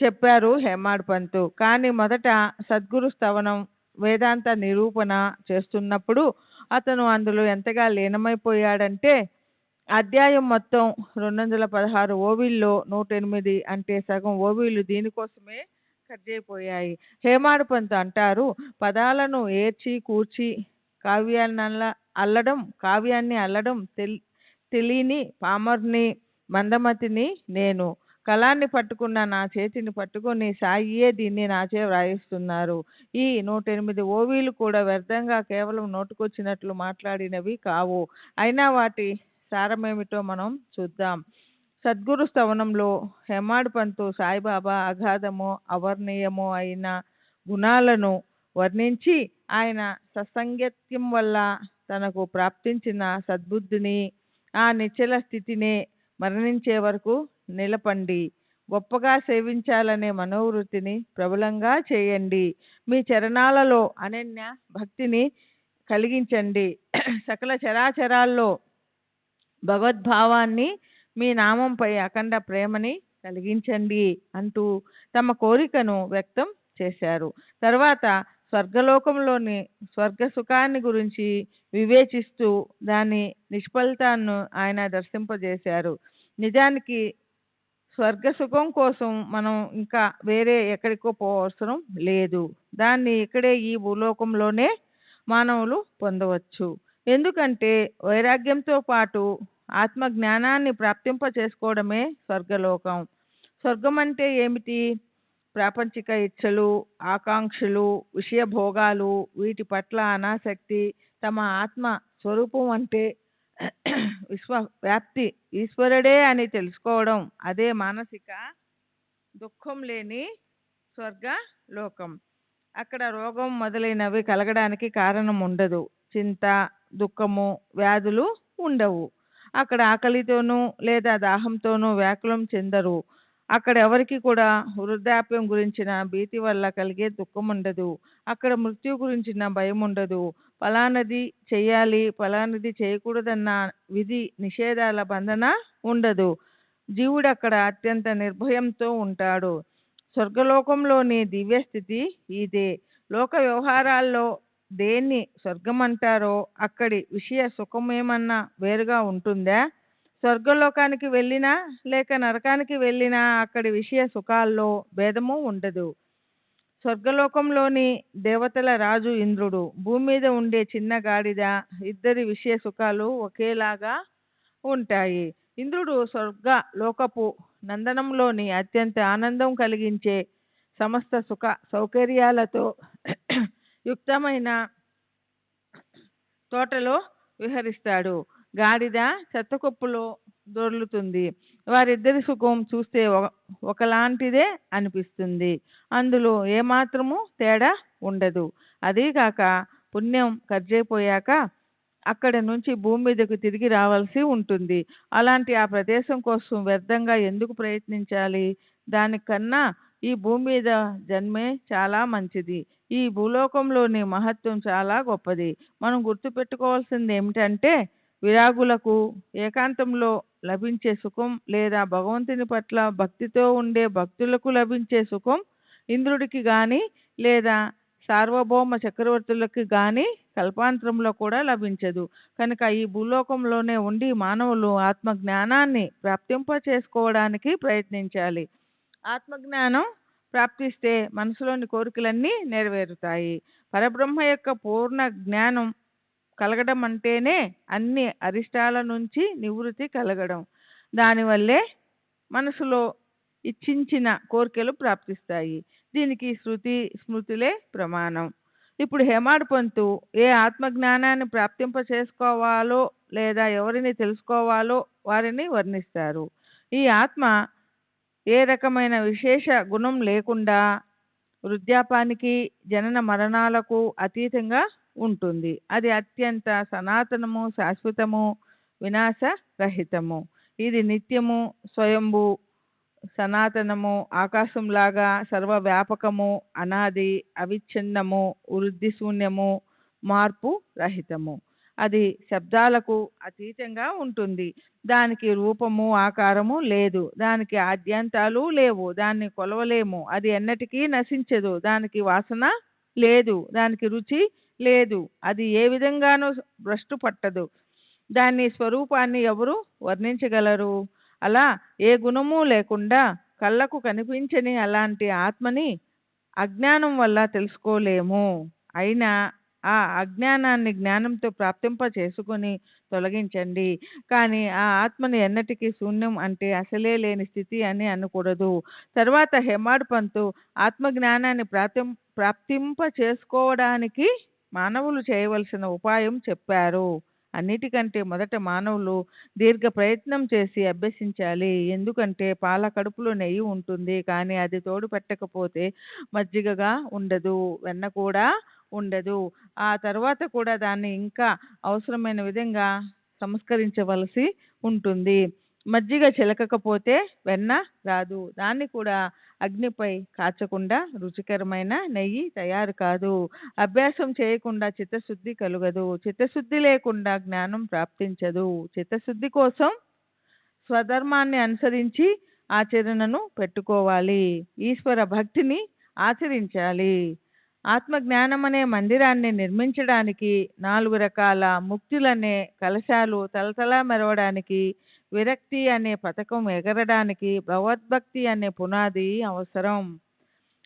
Speaker 3: చెప్పారు హేమాడ్ పంతు. కానీ మొదట సద్గురు స్తవనం వేదాంత నిరూపణ చేస్తున్నప్పుడు అతను అందులో ఎంతగా లీనమైపోయాడంటే అధ్యాయం మొత్తం 216 ఓవీల్లో 108 అంటే సగం ఓవీలు దీనికోసమే ఖర్చయిపోయాయి. హేమాడ్ పంత్ అంటారు, పదాలను ఏర్చి కూర్చి కావ్యాన్ని అల్లడం తెలియని పామర్ని మందమతిని నేను. కళాన్ని పట్టుకున్న నా చేతిని పట్టుకొని సాయియే దీన్ని నాచే వ్రాయిస్తున్నారు. ఈ 108 ఓవీలు కూడా వ్యర్థంగా కేవలం నోటుకొచ్చినట్లు మాట్లాడినవి కావు. అయినా వాటి సారమేమిటో మనం చూద్దాం. సద్గురు స్తవనంలో హేమాడ్ పంతు సాయిబాబా అగాధమో అవర్ణీయమో అయిన గుణాలను వర్ణించి ఆయన సత్సంగత్యం వల్ల తనకు ప్రాప్తించిన సద్బుద్ధిని, ఆ నిశ్చల స్థితినే మరణించే వరకు నిలపండి. గొప్పగా సేవించాలనే మనోవృత్తిని ప్రబలంగా చేయండి. మీ చరణాలలో అనన్య భక్తిని కలిగించండి. సకల చరాచరాల్లో భగవద్భావాన్ని, మీ నామంపై అఖండ ప్రేమని కలిగించండి అంటూ తమ కోరికను వ్యక్తం చేశారు. తర్వాత స్వర్గలోకంలోని స్వర్గ సుఖాన్ని గురించి వివేచిస్తూ దాని నిష్ఫలితాన్ని ఆయన దర్శింపజేశారు. నిజానికి స్వర్గ సుఖం కోసం మనం ఇంకా వేరే ఎక్కడికో పోవసరం లేదు. దాన్ని ఇక్కడే ఈ భూలోకంలోనే మానవులు పొందవచ్చు. ఎందుకంటే వైరాగ్యంతో పాటు ఆత్మజ్ఞానాన్ని ప్రాప్తింప చేసుకోవడమే స్వర్గలోకం. స్వర్గం అంటే ఏమిటి? ప్రాపంచిక ఇచ్చలు, ఆకాంక్షలు, విషయభోగాలు, వీటి పట్ల అనాసక్తి, తమ ఆత్మ స్వరూపం అంటే వ్యాప్తి ఈశ్వరుడే అని తెలుసుకోవడం, అదే మానసిక దుఃఖం లేని స్వర్గ లోకం. అక్కడ రోగం మొదలైనవి కలగడానికి కారణం ఉండదు. చింత, దుఃఖము, వ్యాధులు ఉండవు. అక్కడ ఆకలితోనూ లేదా దాహంతోనూ వ్యాకులం చెందరు. అక్కడ ఎవరికి కూడా వృద్ధాప్యం గురించిన భీతి వల్ల కలిగే దుఃఖం ఉండదు. అక్కడ మృత్యు గురించిన భయం ఉండదు. ఫలానది చెయ్యాలి, ఫలానది చేయకూడదన్న విధి నిషేధాల బంధన ఉండదు. జీవుడు అక్కడ అత్యంత నిర్భయంతో ఉంటాడు. స్వర్గలోకంలోని దివ్యస్థితి ఇదే. లోక వ్యవహారాల్లో దేన్ని స్వర్గం అంటారో అక్కడి విషయ సుఖమేమన్నా వేరుగా ఉంటుందా? స్వర్గలోకానికి వెళ్ళినా లేక నరకానికి వెళ్ళినా అక్కడి విషయ సుఖాల్లో భేదము ఉండదు. స్వర్గలోకంలోని దేవతల రాజు ఇంద్రుడు, భూమి మీద ఉండే చిన్న గాడిద, ఇద్దరి విషయ సుఖాలు ఒకేలాగా ఉంటాయి. ఇంద్రుడు స్వర్గ లోకపు నందనంలోని అత్యంత ఆనందం కలిగించే సమస్త సుఖ సౌకర్యాలతో యుక్తమైన తోటలో విహరిస్తాడు. గాడిద చెత్తకొప్పులో దొర్లుతుంది. వారిద్దరి సుఖం చూస్తే ఒకలాంటిదే అనిపిస్తుంది. అందులో ఏమాత్రము తేడా ఉండదు. అదీగాక పుణ్యం ఖర్చయిపోయాక అక్కడి నుంచి భూమి మీదకు తిరిగి రావాల్సి ఉంటుంది. అలాంటి ఆ ప్రదేశం కోసం వ్యర్థంగా ఎందుకు ప్రయత్నించాలి? దానికన్నా ఈ భూమి మీద జన్మే చాలా మంచిది. ఈ భూలోకంలోని మహత్వం చాలా గొప్పది. మనం గుర్తుపెట్టుకోవాల్సింది ఏమిటంటే, విరాగులకు ఏకాంతంలో లభించే సుఖం లేదా భగవంతుని పట్ల భక్తితో ఉండే భక్తులకు లభించే సుఖం ఇంద్రుడికి కానీ లేదా సార్వభౌమ చక్రవర్తులకి కానీ కల్పాంతరంలో కూడా లభించదు. కనుక ఈ భూలోకంలోనే ఉండి మానవులు ఆత్మజ్ఞానాన్ని ప్రాప్తింప చేసుకోవడానికి ప్రయత్నించాలి. ఆత్మజ్ఞానం ప్రాప్తిస్తే మనసులోని కోరికలన్నీ నెరవేరుతాయి. పరబ్రహ్మ యొక్క పూర్ణ జ్ఞానం కలగడం అంటేనే అన్ని అరిష్టాల నుంచి నివృత్తి కలగడం. దానివల్లే మనసులో ఇచ్ఛించిన కోరికలు ప్రాప్తిస్తాయి. దీనికి శృతి స్మృతులే ప్రమాణం. ఇప్పుడు హేమాడ్ పంతు ఏ ఆత్మజ్ఞానాన్ని ప్రాప్తింప చేసుకోవాలో లేదా ఎవరిని తెలుసుకోవాలో వారిని వర్ణిస్తారు. ఈ ఆత్మ ఏ రకమైన విశేష గుణం లేకుండా వృద్ధాపానికి, జనన మరణాలకు అతీతంగా ఉంటుంది. అది అత్యంత సనాతనము, శాశ్వతము, వినాశరహితము. ఇది నిత్యము, స్వయంభూ, సనాతనము, ఆకాశంలాగా సర్వవ్యాపకము, అనాది, అవిచ్ఛిన్నము, వృద్ధి శూన్యము, మార్పు రహితము. అది శబ్దాలకు అతీతంగా ఉంటుంది. దానికి రూపము, ఆకారము లేదు. దానికి ఆద్యంతాలు లేవు. దాన్ని కొలవలేము. అది ఎన్నటికీ నశించదు. దానికి వాసన లేదు. దానికి రుచి లేదు. అది ఏ విధంగానూ భ్రష్టు పట్టదు. దాని స్వరూపాన్ని ఎవరు వర్ణించగలరు? అలా ఏ గుణము లేకుండా కళ్ళకు కనిపించని అలాంటి ఆత్మని అజ్ఞానం వల్ల తెలుసుకోలేము. అయినా ఆ అజ్ఞానాన్ని జ్ఞానంతో ప్రాప్తింప చేసుకొని తొలగించండి. కానీ ఆ ఆత్మని ఎన్నటికీ శూన్యం అంటే అసలే లేని స్థితి అని అనకూడదు. తర్వాత హేమాడ్ పంతు ఆత్మజ్ఞానాన్ని ప్రాప్తింప చేసుకోవడానికి మానవులు చేయవలసిన ఉపాయం చెప్పారు. అన్నిటికంటే మొదట మానవులు దీర్ఘ ప్రయత్నం చేసి అభ్యసించాలి. ఎందుకంటే పాల కడుపులో నెయ్యి ఉంటుంది, కానీ అది తోడు పెట్టకపోతే మజ్జిగగా ఉండదు, వెన్న కూడా ఉండదు. ఆ తర్వాత కూడా దాన్ని ఇంకా అవసరమైన విధంగా సంస్కరించవలసి ఉంటుంది. మజ్జిగ చిలకకపోతే వెన్న రాదు. దాన్ని కూడా అగ్నిపై కాచకుండా రుచికరమైన నెయ్యి తయారు కాదు. అభ్యాసం చేయకుండా చిత్తశుద్ధి కలుగదు. చిత్తశుద్ధి లేకుండా జ్ఞానం ప్రాప్తించదు. చిత్తశుద్ధి కోసం స్వధర్మాన్ని అనుసరించి ఆచరణను పెట్టుకోవాలి. ఈశ్వర భక్తిని ఆచరించాలి. ఆత్మజ్ఞానం అనే మందిరాన్ని నిర్మించడానికి 4 రకాల ముక్తులనే కలశాలు తలతలా మెరవడానికి, విరక్తి అనే పథకం ఎగరడానికి భగవద్భక్తి అనే పునాది అవసరం.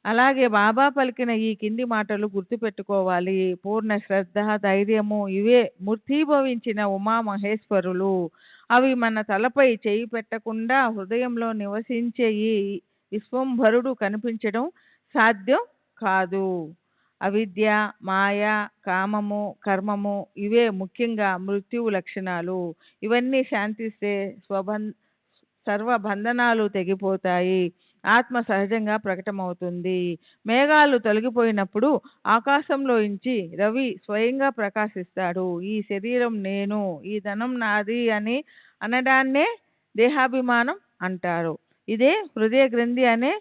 Speaker 3: అలాగే బాబా పలికిన ఈ కింది మాటలు గుర్తుపెట్టుకోవాలి. పూర్ణ శ్రద్ధ, ధైర్యము ఇవే మూర్తీభవించిన ఉమామహేశ్వరులు. అవి మన తలపై చేయి పెట్టకుండా హృదయంలో నివసించే ఈ విశ్వంభరుడు కనిపించడం సాధ్యం కాదు. అవిద్య, మాయ, కామము, కర్మము ఇవే ముఖ్యంగా మృత్యువు లక్షణాలు. ఇవన్నీ శాంతిస్తే సర్వ బంధనాలు తెగిపోతాయి. ఆత్మ సహజంగా ప్రకటమవుతుంది. మేఘాలు తొలగిపోయినప్పుడు ఆకాశంలోంచి రవి స్వయంగా ప్రకాశిస్తాడు. ఈ శరీరం నేను, ఈ ధనం నాది అని అనడాన్నే దేహాభిమానం అంటారు. ఇదే హృదయ గ్రంథి అనే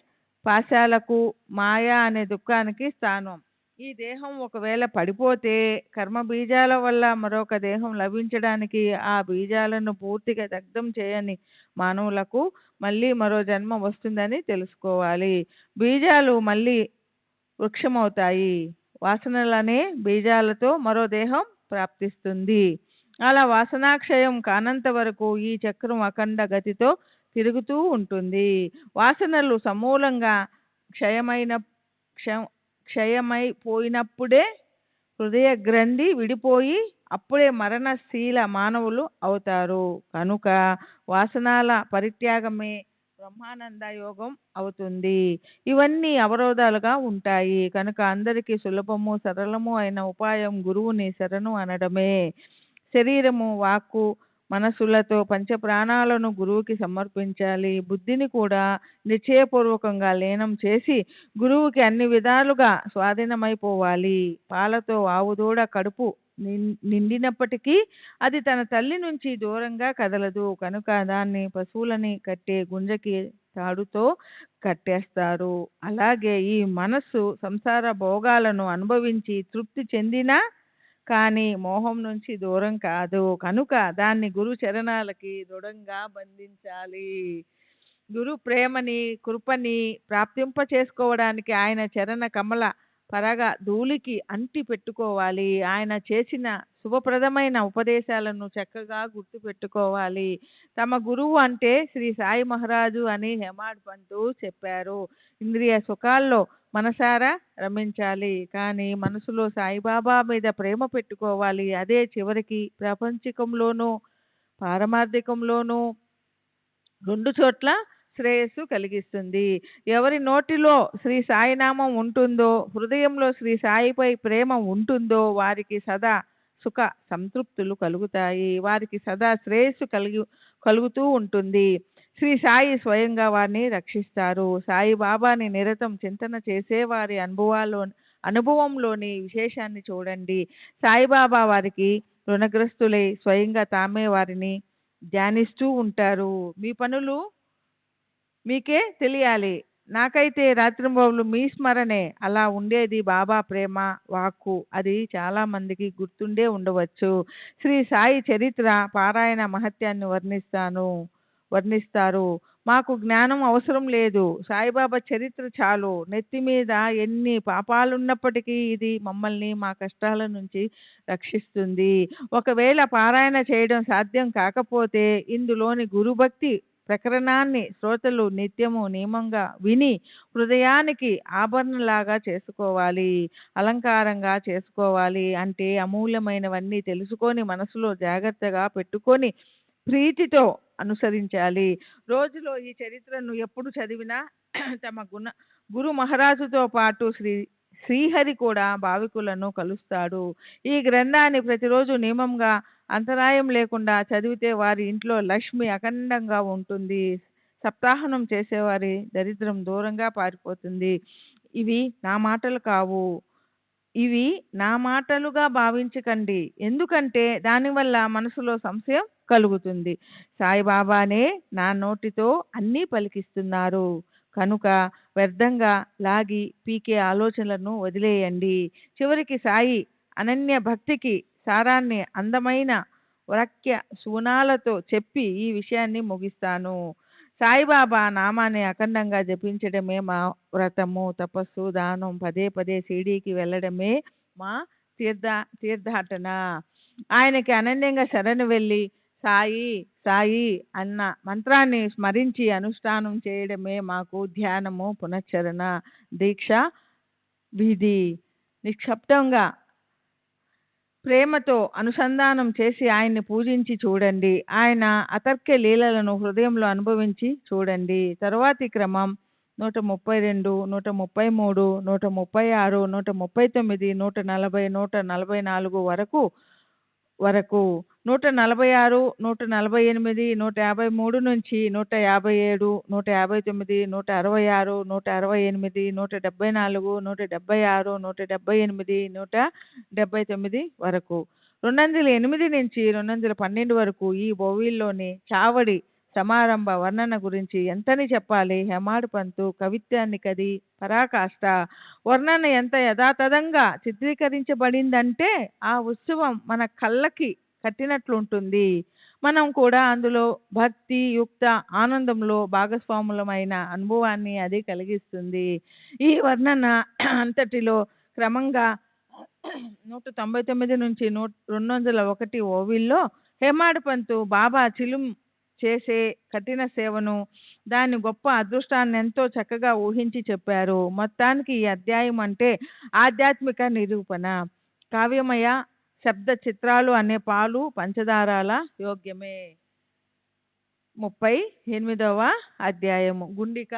Speaker 3: పాశాలకు, మాయా అనే దుఃఖానికి స్థానం. ఈ దేహం ఒకవేళ పడిపోతే కర్మ బీజాల వల్ల మరొక దేహం లభించడానికి ఆ బీజాలను పూర్తిగా దగ్ధం చేయని మానవులకు మళ్ళీ మరో జన్మ వస్తుందని తెలుసుకోవాలి. బీజాలు మళ్ళీ వృక్షమవుతాయి. వాసనలనే బీజాలతో మరో దేహం ప్రాప్తిస్తుంది. అలా వాసనాక్షయం కానంత వరకు ఈ చక్రం అఖండ గతితో తిరుగుతూ ఉంటుంది. వాసనలు సమూలంగా క్షయమైపోయినప్పుడే హృదయ గ్రంథి విడిపోయి అప్పుడే మరణశీల మానవులు అవుతారు. కనుక వాసనాల పరిత్యాగమే బ్రహ్మానంద యోగం అవుతుంది. ఇవన్నీ అవరోధాలుగా ఉంటాయి. కనుక అందరికీ సులభము, సరళము అయిన ఉపాయం గురువుని శరణు అనడమే. శరీరము, వాక్కు, మనసులతో పంచప్రాణాలను గురువుకి సమర్పించాలి. బుద్ధిని కూడా నిశ్చయపూర్వకంగా లీనం చేసి గురువుకి అన్ని విధాలుగా స్వాధీనమైపోవాలి. పాలతో ఆవుదూడ కడుపు నిండినప్పటికీ అది తన తల్లి నుంచి దూరంగా కదలదు. కనుక దాన్ని పశువులని కట్టే గుంజకి తాడుతో కట్టేస్తారు. అలాగే ఈ మనస్సు సంసార భోగాలను అనుభవించి తృప్తి చెందినా కానీ మోహం నుంచి దూరం కాదు. కనుక దాన్ని గురు చరణాలకి దృఢంగా బంధించాలి. గురు ప్రేమని, కృపని ప్రాప్తింప చేసుకోవడానికి ఆయన చరణ కమల పరగ ధూళికి అంటి పెట్టుకోవాలి. ఆయన చేసిన శుభప్రదమైన ఉపదేశాలను చక్కగా గుర్తు పెట్టుకోవాలి. తమ గురువు అంటే శ్రీ సాయి మహారాజు అని హేమాడ్ పంతు చెప్పారు. ఇంద్రియ సుఖాల్లో మనసారా రమించాలి. కానీ మనసులో సాయిబాబా మీద ప్రేమ పెట్టుకోవాలి. అదే చివరికి ప్రపంచకంలోనూ పారమార్థికంలోనూ రెండు చోట్ల శ్రేయస్సు కలిగిస్తుంది. ఎవరి నోటిలో శ్రీ సాయినామం ఉంటుందో, హృదయంలో శ్రీ సాయిపై ప్రేమ ఉంటుందో వారికి సదా సుఖ సంతృప్తులు కలుగుతాయి. వారికి సదా శ్రేయస్సు కలుగుతూ ఉంటుంది. శ్రీ సాయి స్వయంగా వారిని రక్షిస్తారు. సాయి బాబాని నిరతం చింతన చేసే వారి అనుభవంలోని విశేషాన్ని చూడండి. సాయిబాబా వారికి రుణగ్రస్తులై స్వయంగా తామే వారిని ధ్యానిస్తూ ఉంటారు. మీ పనులు మీకే తెలియాలి. నాకైతే రాత్రింబవళ్ళు మీ స్మరణే. అలా ఉండేది బాబా ప్రేమ వాక్కు. అది చాలా మందికి గుర్తుండే ఉండవచ్చు. శ్రీ సాయి చరిత్ర పారాయణ మహత్యాన్ని వర్ణిస్తారు. మాకు జ్ఞానం అవసరం లేదు, సాయిబాబా చరిత్ర చాలు. నెత్తి మీద ఎన్ని పాపాలున్నప్పటికీ ఇది మమ్మల్ని మా కష్టాల నుంచి రక్షిస్తుంది. ఒకవేళ పారాయణ చేయడం సాధ్యం కాకపోతే ఇందులోని గురుభక్తి ప్రకరణాన్ని శ్రోతలు నిత్యము నియమంగా విని హృదయానికి ఆభరణలాగా చేసుకోవాలి, అలంకారంగా చేసుకోవాలి. అంటే అమూల్యమైనవన్నీ తెలుసుకొని మనసులో జాగ్రత్తగా పెట్టుకొని ప్రీతితో అనుసరించాలి. రోజులో ఈ చరిత్రను ఎప్పుడు చదివినా తమ గురు మహారాజుతో పాటు శ్రీహరి కూడా భావికులను కలుస్తాడు. ఈ గ్రంథాన్ని ప్రతిరోజు నియమంగా అంతరాయం లేకుండా చదివితే వారి ఇంట్లో లక్ష్మి అఖండంగా ఉంటుంది. సప్తాహనం చేసేవారి దరిద్రం దూరంగా పారిపోతుంది. ఇవి నా మాటలు కావు, ఇవి నా మాటలుగా భావించకండి. ఎందుకంటే దానివల్ల మనసులో సంశయం కలుగుతుంది. సాయిబాబానే నా నోటితో అన్నీ పలికిస్తున్నారు. కనుక వ్యర్థంగా లాగి పీకే ఆలోచనలను వదిలేయండి. చివరికి సాయి అనన్య భక్తికి సారాన్ని అందమైన వాక్య శూనాలతో చెప్పి ఈ విషయాన్ని ముగిస్తాను. సాయిబాబా నామాన్ని అఖండంగా జపించడమే మా వ్రతము, తపస్సు, దానం, పదే పదే షిరిడీకి వెళ్ళడమే మా తీర్థాటన. ఆయనకి అనన్యంగా శరణు వెళ్ళి సాయి సాయి అన్న మంత్రాన్ని స్మరించి అనుష్ఠానం చేయడమే మాకు ధ్యానము, పునశ్చరణ, దీక్ష విధి. నిక్షిప్తంగా ప్రేమతో అనుసంధానం చేసి ఆయన్ని పూజించి చూడండి. ఆయన అతర్క్య లీలలను హృదయంలో అనుభవించి చూడండి. తరువాతి క్రమం 132, 133, 136, 139, 140, 144 వరకు 146, 148, 153 నుంచి 157, 159, 166, 168, 174, 176, 178, 179 వరకు 208 నుంచి 212 వరకు ఈ బోవిల్లోని చావడి సమారంభ వర్ణన గురించి ఎంతని చెప్పాలి. హేమాడ్ పంతు కవిత్వాన్ని కది పరాకాష్ట వర్ణన ఎంత యథాతథంగా చిత్రీకరించబడిందంటే ఆ ఉత్సవం మన కళ్ళకి కట్టినట్లుంటుంది. మనం కూడా అందులో భక్తి యుక్త ఆనందంలో భాగస్వాములమైన అనుభవాన్ని అది కలిగిస్తుంది. ఈ వర్ణన అంతటిలో క్రమంగా 199 నుంచి 201 ఓవిల్లో హేమాడ్ పంతు బాబా చిలుం చేసే కఠిన సేవను దాని గొప్ప అదృష్టాన్ని ఎంతో చక్కగా ఊహించి చెప్పారు. మొత్తానికి ఈ అధ్యాయం అంటే ఆధ్యాత్మిక నిరూపణ. కావ్యమయ శబ్ద చిత్రాలు అనే పాలు పంచదారాల యోగ్యమే. 38వ అధ్యాయము గుండిక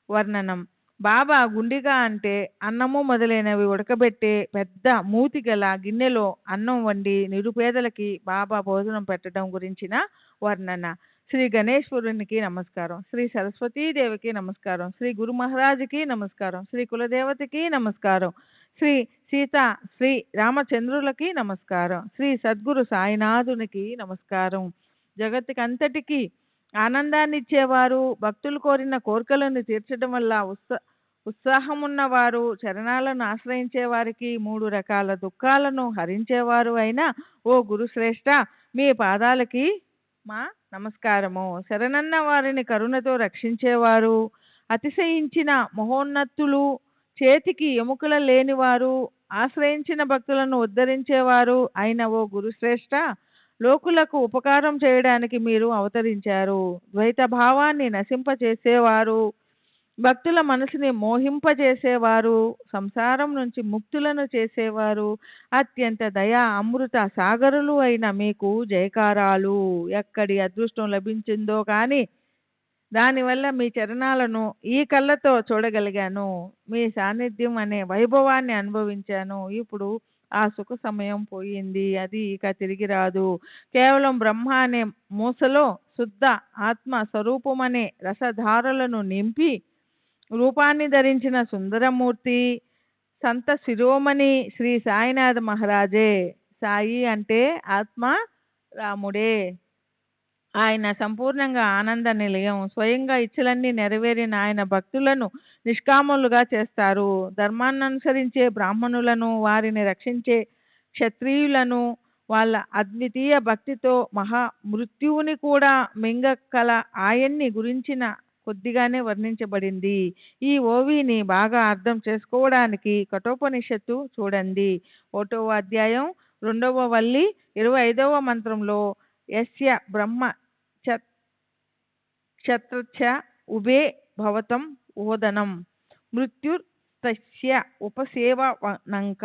Speaker 3: వర్ణనం. బాబా గుండిక అంటే అన్నము మొదలైనవి ఉడకబెట్టే పెద్ద మూతి గల గిన్నెలో అన్నం వండి నిరుపేదలకి బాబా భోజనం పెట్టడం గురించిన వర్ణన. శ్రీ గణేశ్వరునికి నమస్కారం, శ్రీ సరస్వతీదేవికి నమస్కారం, శ్రీ గురు మహారాజుకి నమస్కారం, శ్రీ కులదేవతకి నమస్కారం, శ్రీ సీతా శ్రీ రామచంద్రులకి నమస్కారం, శ్రీ సద్గురు సాయినాథునికి నమస్కారం. జగత్తుకి అంతటికీ ఆనందాన్ని ఇచ్చేవారు, భక్తులు కోరిన కోరికలను తీర్చడం వల్ల ఉత్సాహమున్నవారు, చరణాలను ఆశ్రయించే వారికి 3 రకాల దుఃఖాలను హరించేవారు అయిన ఓ గురుశ్రేష్ఠ, మీ పాదాలకి మా నమస్కారము. శరణన్న వారిని కరుణతో రక్షించేవారు, అతిశయించిన మహోన్నతులు, చేతికి ఎముకల లేనివారు, ఆశ్రయించిన భక్తులను ఉద్ధరించేవారు అయిన ఓ గురుశ్రేష్ఠ, లోకులకు ఉపకారం చేయడానికి మీరు అవతరించారు. ద్వైత భావాన్ని నశింపచేసేవారు, భక్తుల మనసుని మోహింపజేసేవారు, సంసారం నుంచి ముక్తులను చేసేవారు, అత్యంత దయా అమృత సాగరులు అయిన మీకు జయకారాలు. ఎక్కడి అదృష్టం లభించిందో కానీ దానివల్ల మీ చరణాలను ఈ కళ్ళతో చూడగలిగాను. మీ సాన్నిధ్యం అనే వైభవాన్ని అనుభవించాను. ఇప్పుడు ఆ సుఖ సమయం పోయింది, అది ఇక తిరిగి రాదు. కేవలం బ్రహ్మ అనే మూసలో శుద్ధ ఆత్మ స్వరూపమనే రసధారలను నింపి రూపాన్ని ధరించిన సుందరమూర్తి సంత శిరోమణి శ్రీ సాయినాథ మహారాజే. సాయి అంటే ఆత్మ రాముడే. ఆయన సంపూర్ణంగా ఆనంద నిలయం. స్వయంగా ఇచ్చలన్నీ నెరవేరిన ఆయన భక్తులను నిష్కాములుగా చేస్తారు. ధర్మాన్ని అనుసరించే బ్రాహ్మణులను, వారిని రక్షించే క్షత్రియులను వాళ్ళ అద్వితీయ భక్తితో మహా మృత్యువుని కూడా మింగకల ఆయన్ని గురించిన కొద్దిగానే వర్ణించబడింది. ఈ ఓవిని బాగా అర్థం చేసుకోవడానికి కఠోపనిషత్తు చూడండి. 1వ అధ్యాయం 2వ వల్లి 25వ మంత్రంలో యస్య బ్రహ్మ క్షత్రస్య ఉభే భవతం ఓదనం మృత్యుర్తస్య ఉపసేవనంక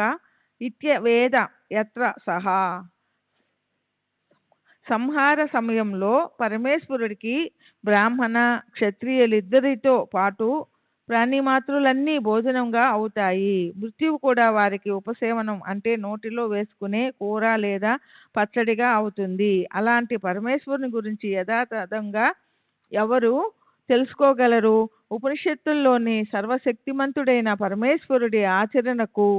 Speaker 3: ఇత్యవేద యత్ర సహా. సంహార సమయంలో పరమేశ్వరుడికి బ్రాహ్మణ క్షత్రియులిద్దరితో పాటు ప్రాణిమాత్రులన్నీ భోజనంగా అవుతాయి. మృత్యువు కూడా వారికి ఉపసేవనం అంటే నోటిలో వేసుకునే కూర లేదా పచ్చడిగా అవుతుంది. అలాంటి పరమేశ్వరుని గురించి యథాతథంగా ఎవరు తెలుసుకోగలరు? ఉపనిషత్తుల్లోని సర్వశక్తిమంతుడైన పరమేశ్వరుడి ఆచరణకు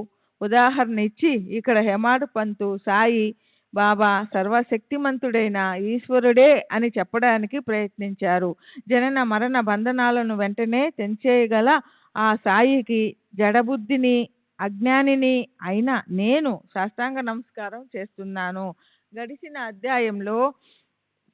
Speaker 3: ఉదాహరణ ఇచ్చి ఇక్కడ హేమాడ్ పంతు సాయి బాబా సర్వశక్తిమంతుడైన ఈశ్వరుడే అని చెప్పడానికి ప్రయత్నించారు. జనన మరణ బంధనాలను వెంటనే తెంచేయగల ఆ సాయికి జడబుద్ధిని అజ్ఞానిని అయిన నేను సాష్టాంగ నమస్కారం చేస్తున్నాను. గడిచిన అధ్యాయంలో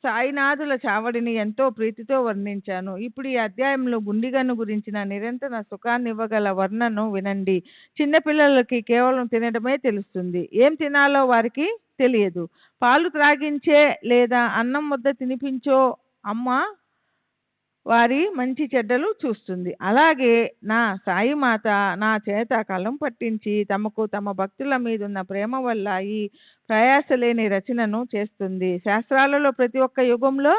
Speaker 3: సాయినాథుల చావడిని ఎంతో ప్రీతితో వర్ణించాను. ఇప్పుడు ఈ అధ్యాయంలో గుండిగను గురించిన నిరంతర సుఖాన్నివ్వగల వర్ణను వినండి. చిన్నపిల్లలకి కేవలం తినడమే తెలుస్తుంది, ఏం తినాలో వారికి తెలియదు. పాలు త్రాగించే లేదా అన్నం ముద్ద తినిపించో అమ్మ వారి మంచి చెడ్డలు చూస్తుంది. అలాగే నా సాయిమాత నా చేత కలం పట్టించి తమకు తమ భక్తుల మీదున్న ప్రేమ వల్ల ఈ ప్రయాస లేని రచనను చేస్తుంది. శాస్త్రాలలో ప్రతి ఒక్క యుగంలో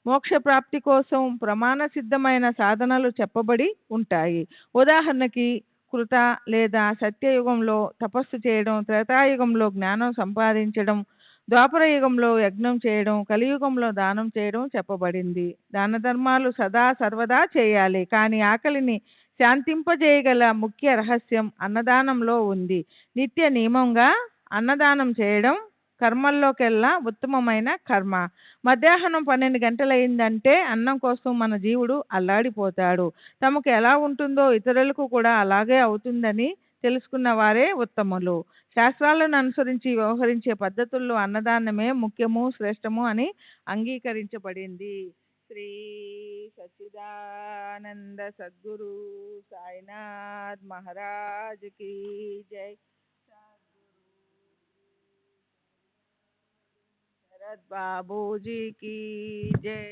Speaker 3: మోక్ష ప్రాప్తి కోసం ప్రమాణ సిద్ధమైన సాధనలు చెప్పబడి ఉంటాయి. ఉదాహరణకి కృత లేదా సత్యయుగంలో తపస్సు చేయడం, త్రేతాయుగంలో జ్ఞానం సంపాదించడం, ద్వాపర యుగంలో యజ్ఞం చేయడం, కలియుగంలో దానం చేయడం చెప్పబడింది. దాన ధర్మాలు సదా సర్వదా చేయాలి, కానీ ఆకలిని శాంతింపజేయగల ముఖ్య రహస్యం అన్నదానంలో ఉంది. నిత్య నియమంగా అన్నదానం చేయడం కర్మల్లోకెల్లా ఉత్తమమైన కర్మ. మధ్యాహ్నం 12 గంటలైందంటే అన్నం కోసం మన జీవుడు అల్లాడిపోతాడు. తమకు ఎలా ఉంటుందో ఇతరులకు కూడా అలాగే అవుతుందని తెలుసుకున్న వారే ఉత్తములు. శాస్త్రాలను అనుసరించి వ్యవహరించే పద్ధతుల్లో అన్నదానమే ముఖ్యము, శ్రేష్టము అని అంగీకరించబడింది. శ్రీ సచ్చిదానంద సద్గురు సాయినాథ్ మహారాజ్ కి జై. శరత్ బాబూజీ की जय.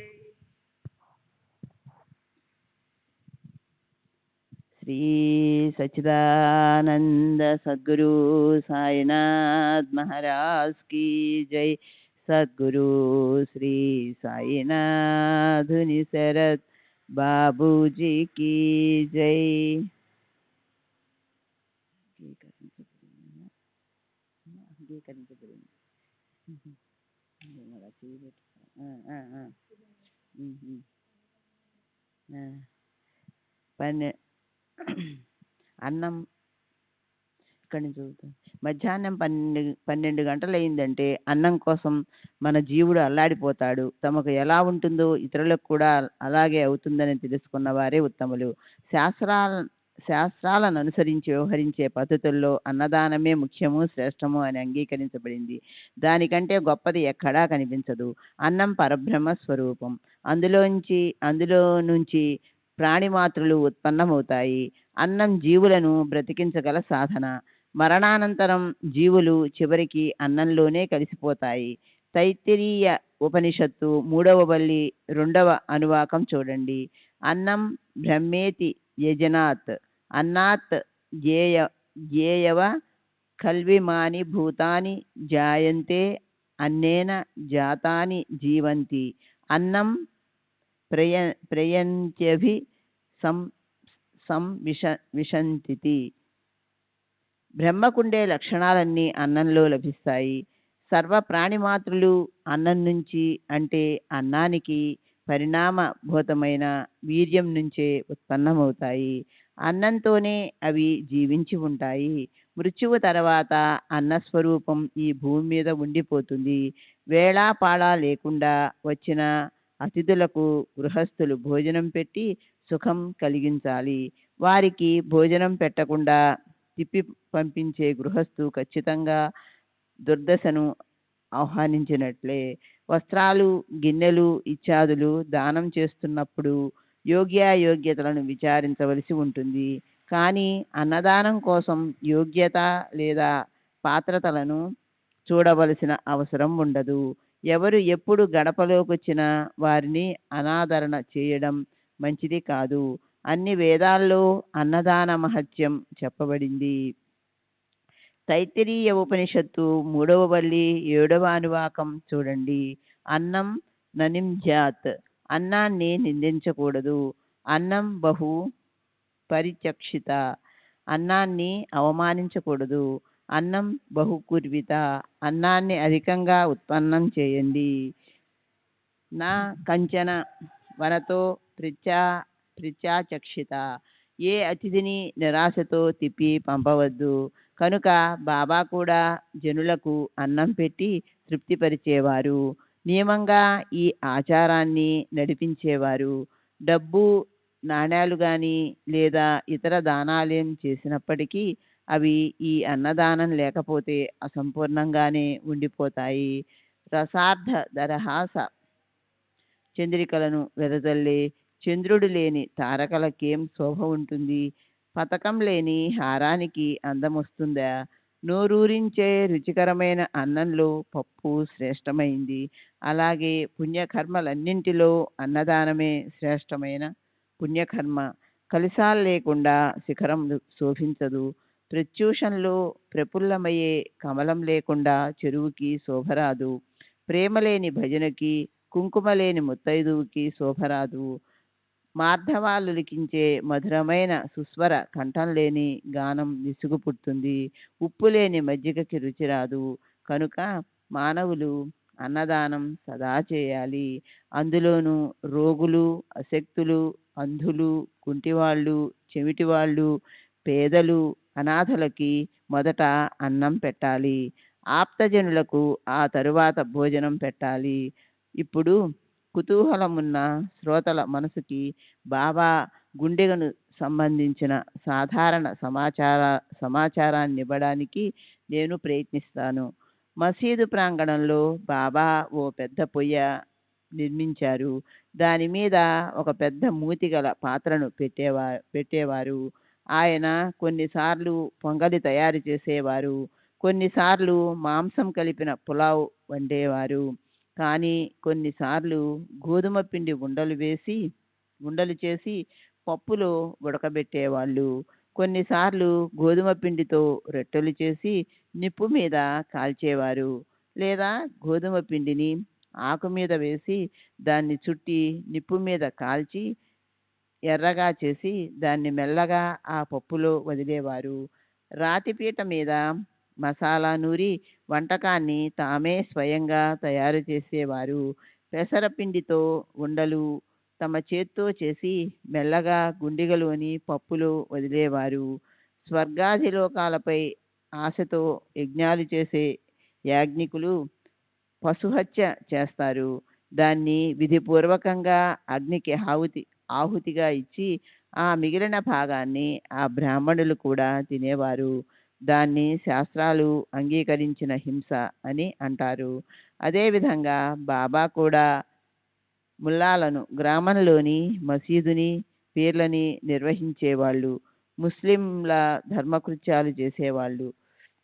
Speaker 4: श्री सच्चिदानंद सद्गुरु साईनाथ महाराज की जय. सद्गुरु श्री साईनाथ शरत बाबूजी की जय. అన్నం ఇక్కడి నుంచి చదువుతాం. మధ్యాహ్నం 12 గంటలైందంటే అన్నం కోసం మన జీవుడు అల్లాడిపోతాడు. తమకు ఎలా ఉంటుందో ఇతరులకు కూడా అలాగే అవుతుందని తెలుసుకున్న వారే ఉత్తములు. శాస్త్రాలను అనుసరించి వ్యవహరించే పద్ధతుల్లో అన్నదానమే ముఖ్యము, శ్రేష్టము అని అంగీకరించబడింది. దానికంటే గొప్పది ఎక్కడా కనిపించదు. అన్నం పరబ్రహ్మ స్వరూపం. అందులో నుంచి ప్రాణిమాత్రులు ఉత్పన్నమవుతాయి. అన్నం జీవులను బ్రతికించగల సాధన. మరణానంతరం జీవులు చివరికి అన్నంలోనే కలిసిపోతాయి. తైత్తిరీయ ఉపనిషత్తు 3వ వల్లి 2వ అనువాకం చూడండి. అన్నం బ్రహ్మేతి యజనాత్ అన్నాత్ జ్ఞేయవ కల్విమాని భూతాని జాయంతే అన్నేన జాతాని జీవంతి. అన్నం ప్రయంత్యభి విశంతితి. బ్రహ్మకుండే లక్షణాలన్నీ అన్నంలో లభిస్తాయి. సర్వ ప్రాణిమాత్రులు అన్నం నుంచి, అంటే అన్నానికి పరిణామభూతమైన వీర్యం నుంచే ఉత్పన్నమవుతాయి. అన్నంతోనే అవి జీవించి ఉంటాయి. మృత్యువు తర్వాత అన్నస్వరూపం ఈ భూమి మీద ఉండిపోతుంది. వేళాపాళా లేకుండా వచ్చిన అతిథులకు గృహస్థులు భోజనం పెట్టి సుఖం కలిగించాలి. వారికి భోజనం పెట్టకుండా తిప్పి పంపించే గృహస్థు ఖచ్చితంగా దుర్దశను ఆహ్వానించినట్లే. వస్త్రాలు, గిన్నెలు ఇత్యాదులు దానం చేస్తున్నప్పుడు యోగ్యాయోగ్యతలను విచారించవలసి ఉంటుంది. కానీ అన్నదానం కోసం యోగ్యత లేదా పాత్రతలను చూడవలసిన అవసరం ఉండదు. ఎవరు ఎప్పుడు గడపలోకొచ్చినా వారిని అనాదరణ చేయడం మంచిది కాదు. అన్ని వేదాల్లో అన్నదాన మహత్యం చెప్పబడింది. తైత్తిరీయ ఉపనిషత్తు 3వ వల్లి 7వ అనువాకం చూడండి. అన్నం ననింధ్యాత్. అన్నాన్ని నిందించకూడదు. అన్నం బహు పరిచక్షిత. అన్నాన్ని అవమానించకూడదు. అన్నం బహుకుర్విత. అన్నాన్ని అధికంగా ఉత్పన్నం చేయండి. నా కంచన వనతో ప్రిచాచక్షిత. ఏ అతిథిని నిరాశతో తిప్పి పంపవద్దు. కనుక బాబా కూడా జనులకు అన్నం పెట్టి తృప్తిపరిచేవారు. నియమంగా ఈ ఆచారాన్ని నడిపించేవారు. డబ్బు, నాణ్యాలు కానీ లేదా ఇతర దానాలేం చేసినప్పటికీ అవి ఈ అన్నదానం లేకపోతే అసంపూర్ణంగానే ఉండిపోతాయి. రసార్థ దరహాస చంద్రికలను వెదజల్లే చంద్రుడు లేని తారకలకేం శోభ ఉంటుంది? పతకం లేని హారానికి అందమొస్తుందా? నోరూరించే రుచికరమైన అన్నంలో పప్పు శ్రేష్టమైంది. అలాగే పుణ్యకర్మలన్నింటిలో అన్నదానమే శ్రేష్టమైన పుణ్యకర్మ. కలిసాలు లేకుండా శిఖరం శోభించదు. ప్రత్యూషంలో ప్రఫుల్లమయ్యే కమలం లేకుండా చెరువుకి శోభరాదు. ప్రేమ లేని భజనకి కుంకుమ లేని ముత్తైదువుకి శోభరాదు. మార్ధవాలు లిఖించే మధురమైన సుస్వర కంఠం లేని గానం విసుగు పుడుతుంది. ఉప్పు లేని మజ్జిగకి రుచి రాదు. కనుక మానవులు అన్నదానం సదా చేయాలి. అందులోనూ రోగులు, అశక్తులు, అంధులు, కుంటివాళ్ళు, చెవిటివాళ్ళు, పేదలు, అనాథలకి మొదట అన్నం పెట్టాలి. ఆప్తజనులకు ఆ తరువాత భోజనం పెట్టాలి. ఇప్పుడు కుతూహలమున్న శ్రోతల మనసుకి బాబా గుండెగను సంబంధించిన సాధారణ సమాచారాన్ని ఇవ్వడానికి నేను ప్రయత్నిస్తాను. మసీదు ప్రాంగణంలో బాబా ఓ పెద్ద పొయ్య నిర్మించారు. దాని మీద ఒక పెద్ద మూతిగల పాత్రను పెట్టేవారు. ఆయన కొన్నిసార్లు పొంగలి తయారు చేసేవారు. కొన్నిసార్లు మాంసం కలిపిన పులావ్ వండేవారు. కానీ కొన్నిసార్లు గోధుమ పిండి ఉండలు చేసి పప్పులో ఉడకబెట్టేవాళ్ళు. కొన్నిసార్లు గోధుమ పిండితో రొట్టెలు చేసి నిప్పు మీద కాల్చేవారు. లేదా గోధుమ పిండిని ఆకు మీద వేసి దాన్ని చుట్టి నిప్పు మీద కాల్చి ఎర్రగా చేసి దాన్ని మెల్లగా ఆ పప్పులో వదిలేవారు. రాతిపీట మీద మసాలా నూరి వంటకాన్ని తామే స్వయంగా తయారు చేసేవారు. పెసరపిండితో ఉండలు తమ చేత్తో చేసి మెల్లగా గుండిగలోని పప్పులో వదిలేవారు. స్వర్గాధిలోకాలపై ఆశతో యజ్ఞాలు చేసే యాజ్ఞికులు పశుహత్య చేస్తారు. దాన్ని విధిపూర్వకంగా అగ్నికి ఆహుతిగా ఇచ్చి ఆ మిగిలిన భాగాన్ని ఆ బ్రాహ్మణులు కూడా తినేవారు. దాన్ని శాస్త్రాలు అంగీకరించిన హింస అని అంటారు. అదేవిధంగా బాబా కూడా ముల్లాలను, గ్రామంలోని మసీదుని, పీర్లని నిర్వహించేవాళ్ళు. ముస్లింల ధర్మకృత్యాలు చేసేవాళ్ళు.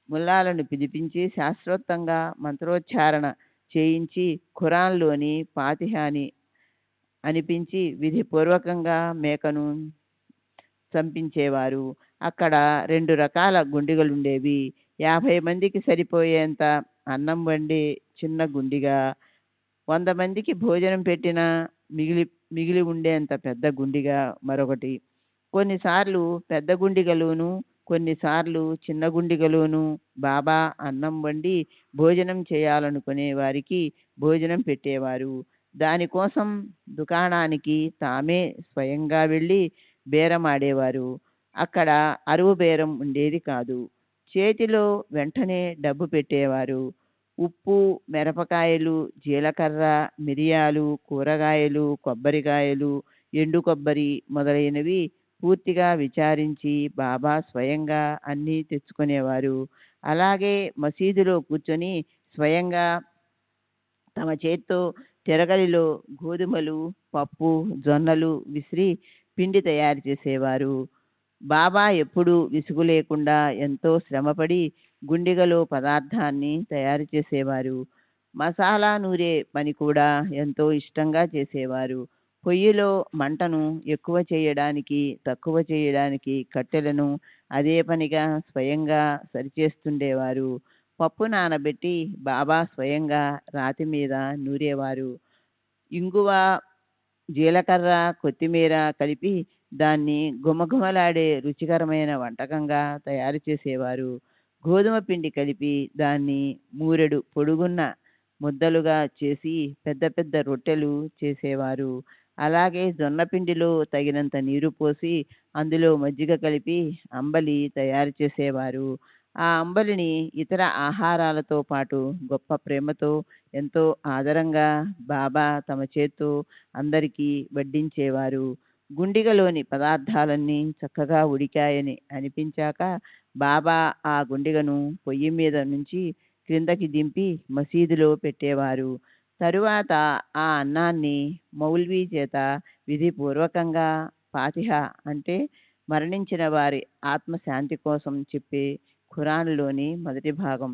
Speaker 4: ముల్లాలను పిలిపించి శాస్త్రోక్తంగా మంత్రోచ్చారణ చేయించి ఖురాన్లోని ఫాతిహాని అనిపించి విధిపూర్వకంగా మేకను చంపించేవారు. అక్కడ 2 రకాల గుండిగలుండేవి. 50 మందికి సరిపోయేంత అన్నం వండే చిన్న గుండిగా, 100 మందికి భోజనం పెట్టిన మిగిలి ఉండేంత పెద్ద గుండిగా మరొకటి. కొన్నిసార్లు పెద్ద గుండిగలోను, కొన్నిసార్లు చిన్న గుండిగలోను బాబా అన్నం వండి భోజనం చేయాలనుకునే వారికి భోజనం పెట్టేవారు. దానికోసం దుకాణానికి తామే స్వయంగా వెళ్ళి బేరమాడేవారు. అక్కడ అరువు బేరం ఉండేది కాదు. చేతిలో వెంటనే డబ్బు పెట్టేవారు. ఉప్పు, మిరపకాయలు, జీలకర్ర, మిరియాలు, కూరగాయలు, కొబ్బరికాయలు, ఎండు కొబ్బరి మొదలైనవి పూర్తిగా విచారించి బాబా స్వయంగా అన్నీ తెచ్చుకునేవారు. అలాగే మసీదులో కూర్చొని స్వయంగా తమ చేత్తో తిరగలిలో గోధుమలు, పప్పు, జొన్నలు విసిరి పిండి తయారు చేసేవారు. బాబా ఎప్పుడూ విసుగు లేకుండా ఎంతో శ్రమపడి గుండిగలో పదార్థాన్ని తయారు చేసేవారు. మసాలా నూరే పని కూడా ఎంతో ఇష్టంగా చేసేవారు. పొయ్యిలో మంటను ఎక్కువ చేయడానికి, తక్కువ చేయడానికి కట్టెలను అదే పనిగా స్వయంగా సరిచేస్తుండేవారు. పప్పు నానబెట్టి బాబా స్వయంగా రాతి మీద నూరేవారు. ఇంగువ, జీలకర్ర, కొత్తిమీర కలిపి దాన్ని గుమగుమలాడే రుచికరమైన వంటకంగా తయారు చేసేవారు. గోధుమ పిండి కలిపి దాన్ని మూరెడు పొడుగున్న ముద్దలుగా చేసి పెద్ద పెద్ద రొట్టెలు చేసేవారు. అలాగే జొన్న పిండిలో తగినంత నీరు పోసి అందులో మజ్జిగ కలిపి అంబలి తయారు చేసేవారు. ఆ అంబలిని ఇతర ఆహారాలతో పాటు గొప్ప ప్రేమతో, ఎంతో ఆదరంగా బాబా తమ చేత్తో అందరికీ వడ్డించేవారు. గుండిగలోని పదార్థాలన్నీ చక్కగా ఉడికాయని అనిపించాక బాబా ఆ గుండిగను పొయ్యి మీద నుంచి క్రిందకి దింపి మసీదులో పెట్టేవారు. తరువాత ఆ అన్నాన్ని మౌల్వీ చేత విధిపూర్వకంగా ఫాతిహా అంటే మరణించిన వారి ఆత్మశాంతి కోసం చెప్పే ఖురాన్లోని మొదటి భాగం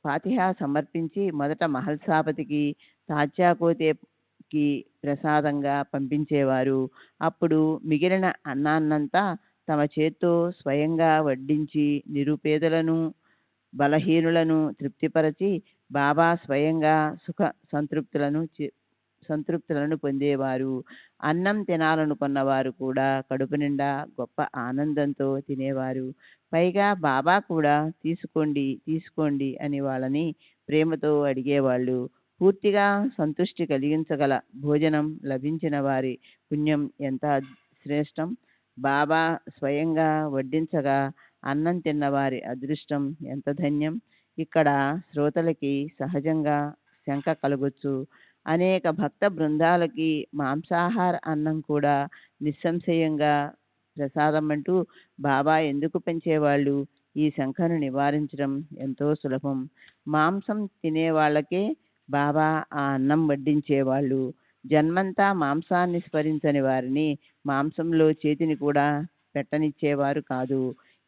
Speaker 4: ఫాతిహా సమర్పించి మొదట మహల్సాపతికి, తాత్యాకోతేకి ప్రసాదంగా పంపించేవారు. అప్పుడు మిగిలిన అన్నాన్నంతా తమ చేత్తో స్వయంగా వడ్డించి నిరుపేదలను, బలహీనులను తృప్తిపరచి బాబా స్వయంగా సంతృప్తులను పొందేవారు. అన్నం తినాలనుకున్నవారు కూడా కడుపు నిండా గొప్ప ఆనందంతో తినేవారు. పైగా బాబా కూడా తీసుకోండి తీసుకోండి అని వాళ్ళని ప్రేమతో అడిగేవాళ్ళు. పూర్తిగా సంతృష్టి కలిగించగల భోజనం లభించిన వారి పుణ్యం ఎంత శ్రేష్టం. బాబా స్వయంగా వడ్డించగా అన్నం తిన్నవారి అదృష్టం ఎంత ధన్యం. ఇక్కడ శ్రోతలకి సహజంగా శంక కలగొచ్చు. అనేక భక్త బృందాలకి మాంసాహార అన్నం కూడా నిస్సంశయంగా ప్రసాదం అంటూ బాబా ఎందుకు పెంచేవాళ్ళు? ఈ శంకను నివారించడం ఎంతో సులభం. మాంసం తినే వాళ్ళకే బాబా ఆ అన్నం వడ్డించేవాళ్ళు. జన్మంతా మాంసాన్ని స్మరించని వారిని మాంసంలో చేతిని కూడా పెట్టనిచ్చేవారు కాదు.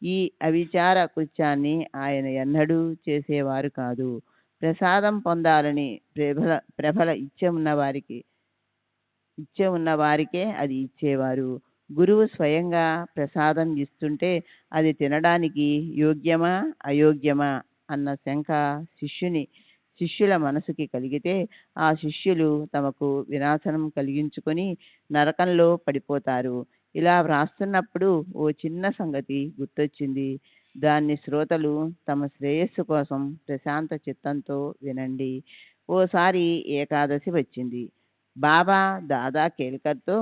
Speaker 4: ఈ అవిచార కృత్యాన్ని ఆయన ఎన్నడూ చేసేవారు కాదు. ప్రసాదం పొందాలని ప్రబల ఇచ్చ ఉన్న వారికే అది ఇచ్చేవారు. గురువు స్వయంగా ప్రసాదం ఇస్తుంటే అది తినడానికి యోగ్యమా అయోగ్యమా అన్న శంక శిష్యుల మనసుకి కలిగితే ఆ శిష్యులు తమకు వినాశనం కలిగించుకొని నరకంలో పడిపోతారు. ఇలా వ్రాస్తున్నప్పుడు ఓ చిన్న సంగతి గుర్తొచ్చింది. దాన్ని శ్రోతలు తమ శ్రేయస్సు కోసం ప్రశాంత చిత్తంతో వినండి. ఓసారి ఏకాదశి వచ్చింది. బాబా దాదా కేల్కర్తో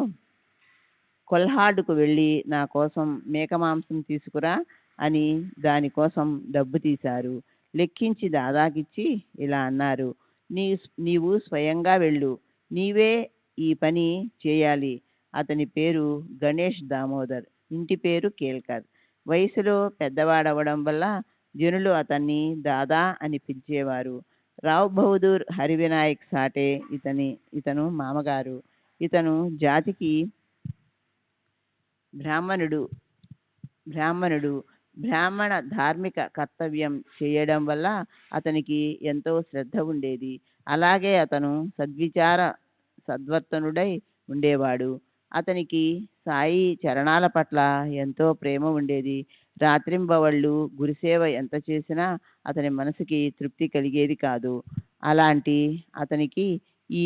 Speaker 4: కొల్హాడ్కు వెళ్ళి నా కోసం మేక మాంసం తీసుకురా అని దానికోసం డబ్బు తీశారు. లెక్కించి దాదాకిచ్చి ఇలా అన్నారు, నీవు స్వయంగా వెళ్ళు, నీవే ఈ పని చేయాలి. అతని పేరు గణేష్ దామోదర్, ఇంటి పేరు కేల్కర్. వయసులో పెద్దవాడవడం వల్ల జనులు అతన్ని దాదా అని పిలిచేవారు. రావ్ బహదూర్ హరివినాయక్ సాటే ఇతను మామగారు. ఇతను జాతికి బ్రాహ్మణ ధార్మిక కర్తవ్యం చేయడం వల్ల అతనికి ఎంతో శ్రద్ధ ఉండేది. అలాగే అతను సద్వర్తనుడై ఉండేవాడు. అతనికి సాయి చరణాల పట్ల ఎంతో ప్రేమ ఉండేది. రాత్రింబవళ్ళు గురుసేవ ఎంత చేసినా అతని మనసుకి తృప్తి కలిగేది కాదు. అలాంటి అతనికి ఈ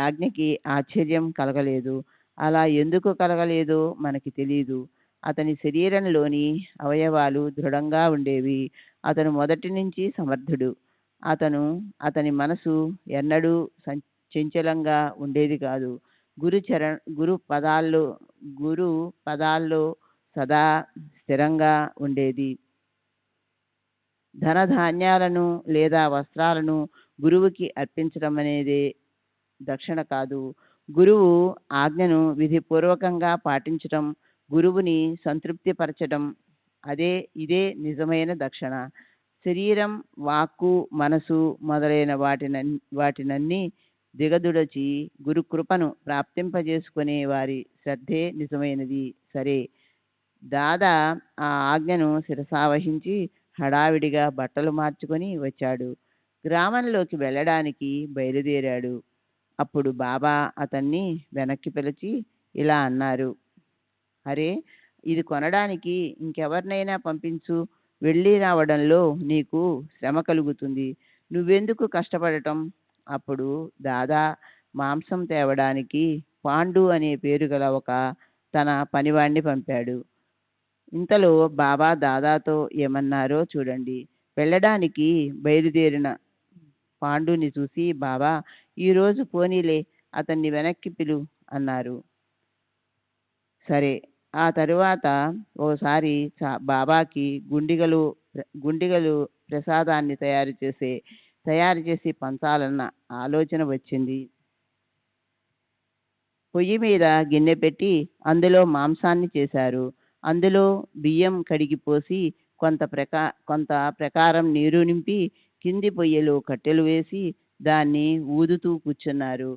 Speaker 4: ఆజ్ఞకి ఆశ్చర్యం కలగలేదు. అలా ఎందుకు కలగలేదో మనకి తెలీదు. అతని శరీరంలోని అవయవాలు దృఢంగా ఉండేవి. అతను మొదటి నుంచి సమర్థుడు. అతని మనసు ఎన్నడూ చంచలంగా ఉండేది కాదు. గురు పదాల్లో సదా స్థిరంగా ఉండేది. ధనధాన్యాలను లేదా వస్త్రాలను గురువుకి అర్పించడం అనేది దక్షిణ కాదు. గురువు ఆజ్ఞను విధిపూర్వకంగా పాటించటం, గురువుని సంతృప్తిపరచడం, ఇదే నిజమైన దక్షిణ. శరీరం, వాక్కు, మనసు మొదలైన వాటినన్నీ దిగదుడచి గురుకృపను ప్రాప్తింపజేసుకునే వారి శ్రద్ధే నిజమైనది. సరే, దాదా ఆ ఆజ్ఞను శిరసావహించి హడావిడిగా బట్టలు మార్చుకొని వచ్చాడు. గ్రామంలోకి వెళ్ళడానికి బయలుదేరాడు. అప్పుడు బాబా అతన్ని వెనక్కి పిలిచి ఇలా అన్నారు, అరే, ఇది కొనడానికి ఇంకెవరినైనా పంపించు. వెళ్ళి రావడంలో నీకు శ్రమ కలుగుతుంది. నువ్వెందుకు కష్టపడటం? అప్పుడు దాదా మాంసం తేవడానికి పాండు అనే పేరు గల తన పనివాణ్ణి పంపాడు. ఇంతలో బాబా దాదాతో ఏమన్నారో చూడండి. వెళ్ళడానికి బయలుదేరిన పాండుని చూసి బాబా, ఈరోజు పోనీలే, అతన్ని వెనక్కి పిలు అన్నారు. సరే. ఆ తరువాత ఓసారి బాబాకి గుండిగలు ప్రసాదాన్ని తయారు చేసి పంచాలన్న ఆలోచన వచ్చింది. పొయ్యి మీద గిన్నె పెట్టి అందులో మాంసాన్ని చేశారు. అందులో బియ్యం కడిగి పోసి కొంత ప్రకారం నీరు నింపి కింది పొయ్యిలో కట్టెలు వేసి దాన్ని ఊదుతూ కూర్చున్నారు.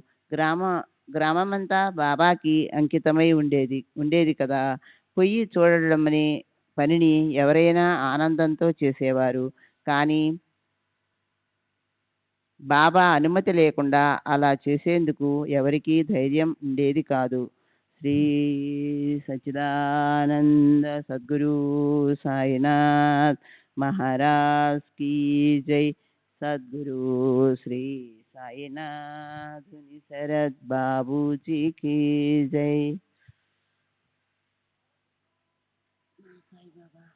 Speaker 4: గ్రామమంతా బాబాకి అంకితమై ఉండేది కదా. పొయ్యి చూడడం అనే పనిని ఎవరైనా ఆనందంతో చేసేవారు. కానీ బాబా అనుమతి లేకుండా అలా చేసేందుకు ఎవరికీ ధైర్యం ఉండేది కాదు. శ్రీ సచ్చిదానంద సద్గురు సాయినాథ్ మహారాజ్ కీ జై. सद्गुरु श्री साईनाथ मुनि शरद बाबू जी की जय। साई बाबा।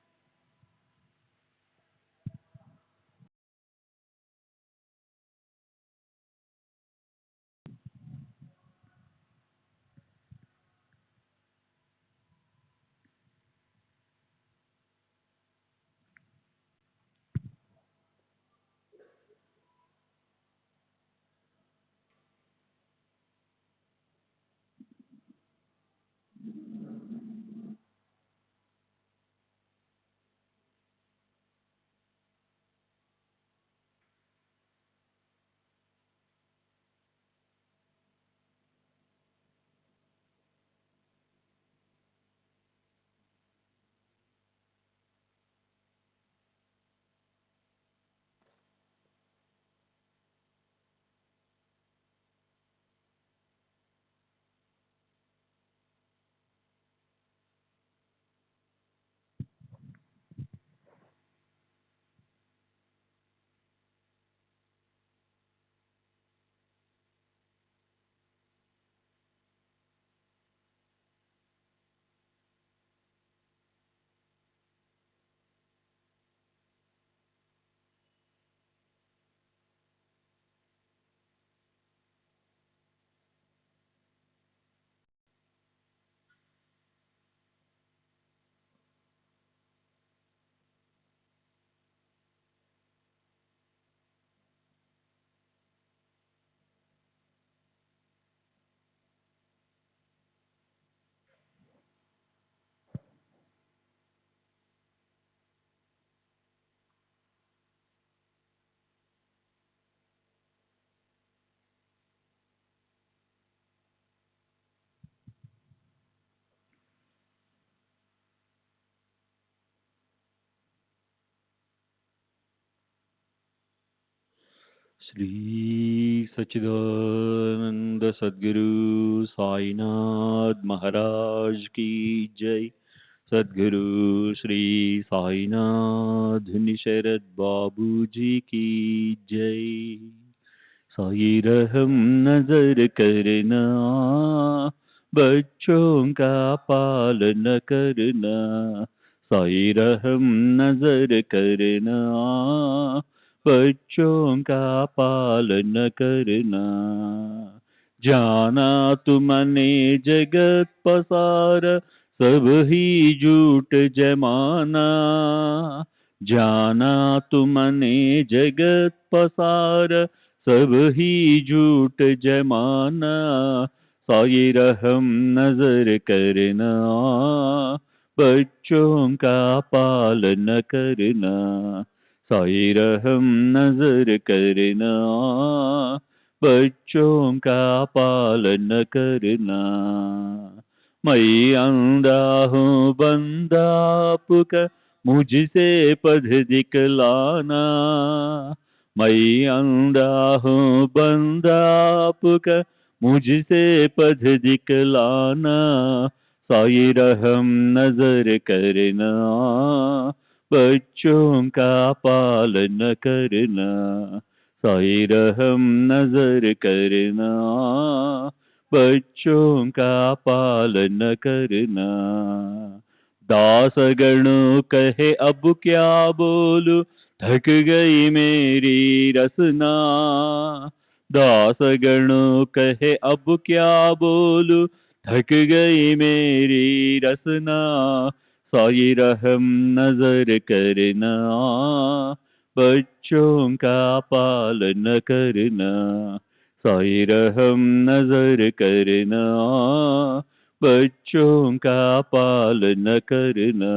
Speaker 2: श्री सच्चिदानंद सद्गुरु साईनाथ महाराज की जय। सद्गुरु श्री साईनाथ शरद बाबू जी की जय। साई रहम नजर करना, बच्चों का पालन करना। साई रहम नजर करना, बच्चों का पालन करना। जाना तुमने जगत पसार, सब ही झूठ जमाना। जाना तुमने जगत पसार, सब ही झूठ जमाना। साई रहम नजर करना, बच्चों का पालन करना। साई रहम नजर करना, बच्चों का पालन करना। मैं अंधा हूँ बंदा आपका, मुझसे पद दिखलाना। मैं अंधा हूँ बंदा आपका, मुझसे पद दिखलाना। साई रहम नजर करना, बच्चों का पालन करना। साई रहम नजर करना, बच्चों का पालन करना। दास गणों कहे अब क्या बोलूं, थक गई मेरी रसना। दास गणों कहे अब क्या बोलूं, थक गई मेरी रसना। साई रहम नजर करना, बच्चों का पालन करना। साई रहम नजर करना, बच्चों का पालन करना।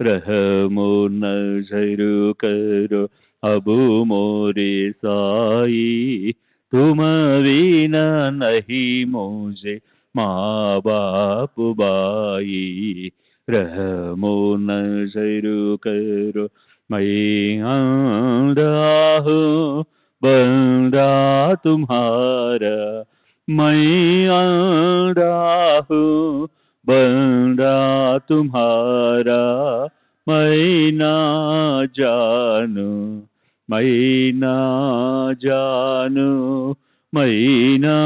Speaker 2: रहमो नजर करो अब मोरे साई, तुम बिना नहीं मुझे माँ बाप बाई। रहमो नजर करो, मैं अंधा हूँ बंदा तुम्हारा। मैं अंधा हूँ बंदा तुम्हारा। मैं ना जानू मैं ना जानू, मैं ना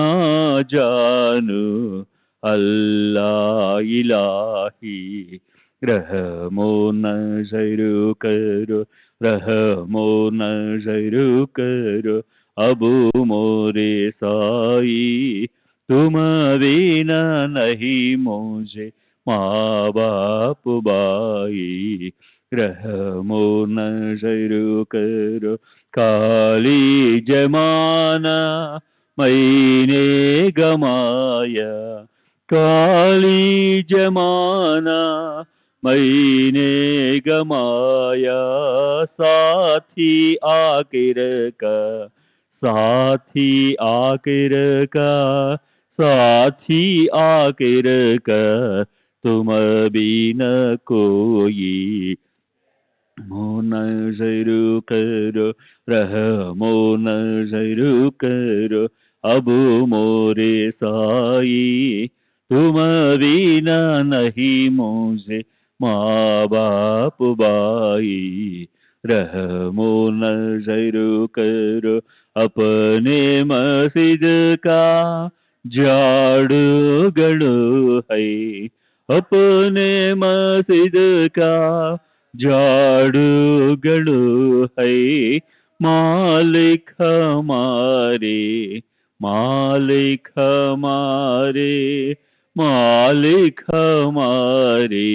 Speaker 2: जानू, अल्लाह इलाही, रहमो नज़र करो, रहमो नज़र करो, अबू मोरे साई, तुम बिना नहीं मुझे माँ बाप भाई, रहमो नज़र करो, काली जमाना मैंने गमाया, काली जमाना मैंने गमाया, साथी आखिर का, साथी आखिर का, साथी आखिर का, तुम बिना कोई, रहमो नज़र करो, रहमो नज़र करो, अब मोरे साई, तुम बिना नहीं मुझे माँ बाप भाई, रहमो नज़र करो, अपने मस्जिद का झाड़ू गड़ो है, अपने मस्जिद का झाड़ू गड़ो है, मालिक हमारे, मालिक हमारे, मालिक हमारे,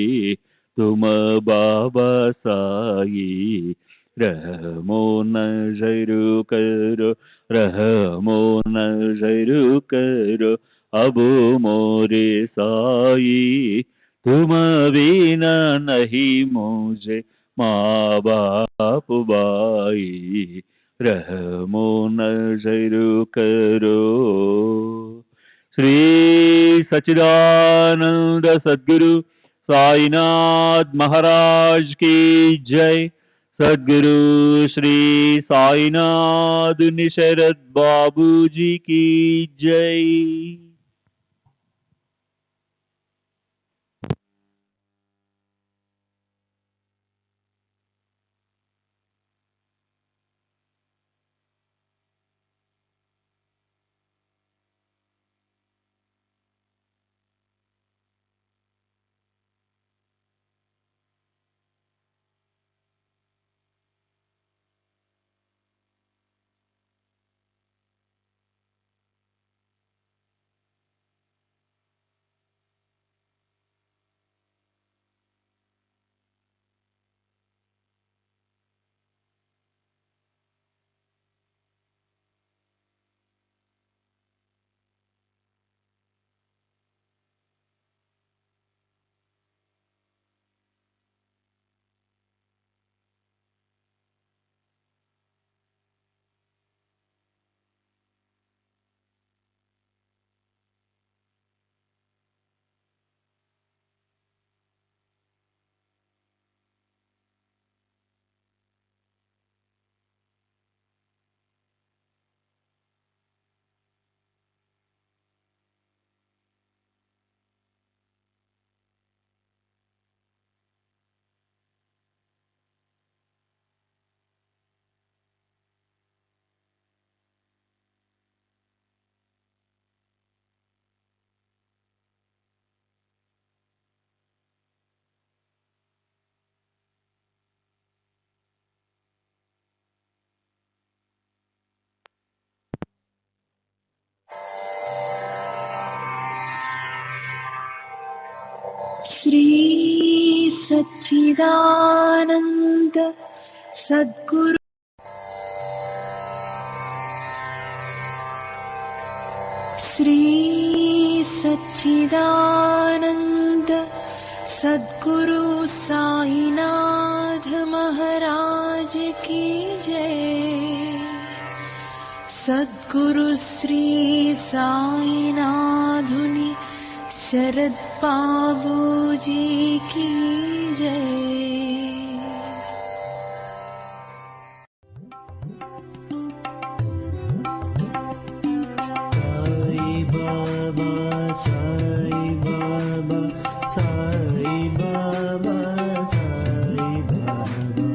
Speaker 2: तुम बाबा साई, रहमो नज़र करो, रहमो नज़र करो, अब मोरे साई, तुम बिना नहीं मुझे माँ बाप भाई, रहमो नज़र करो। श्री सच्चिदानंद सद्गुरु साईनाथ महाराज की जय। सद्गुरु श्री साईनाथ निशरद बाबू जी की जय।
Speaker 5: श्री सच्चिदानंद सद्गुरु श्री सच्चिदानंद सद्गुरु साईनाथ महाराज की जय। सद्गुरु श्री साईनाथुनि शरद बाबू जी की जय।
Speaker 6: Sai Baba Sai Baba Sai Baba Sai Baba